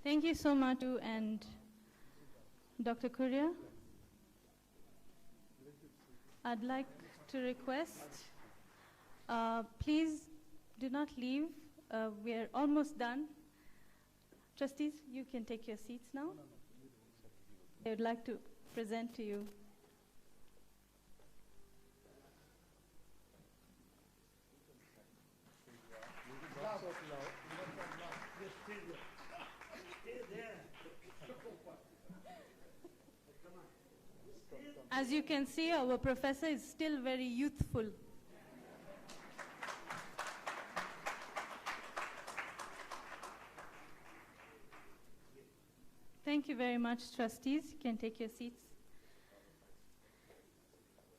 Speaker 1: Thank you so much, and Dr. Kuria. I'd like to request, please do not leave. We are almost done. Trustees, you can take your seats now. I would like to present to you. As you can see, our professor is still very youthful. Thank you very much, trustees. You can take your seats.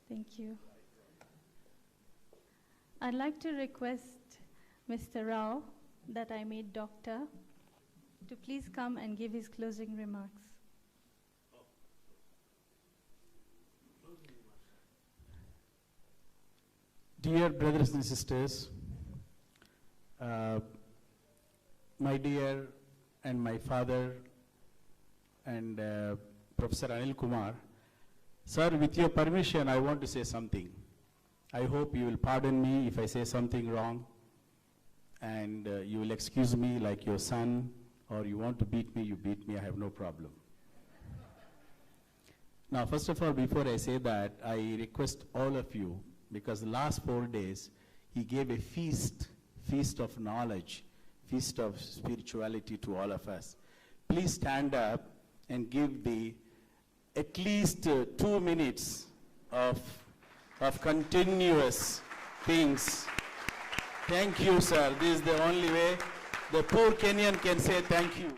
Speaker 1: Thank you. I'd like to request Mr. Rao, that I made doctor, to please come and give his closing remarks.
Speaker 7: Dear brothers and sisters, my dear and my father and Professor Anil Kumar, sir, with your permission, I want to say something. I hope you will pardon me if I say something wrong, and you will excuse me like your son, or you want to beat me, you beat me, I have no problem. Now, first of all, before I say that, I request all of you, because the last 4 days, he gave a feast of knowledge, feast of spirituality to all of us. Please stand up and give the at least 2 minutes of continuous things. Thank you, sir. This is the only way the poor Kenyan can say thank you.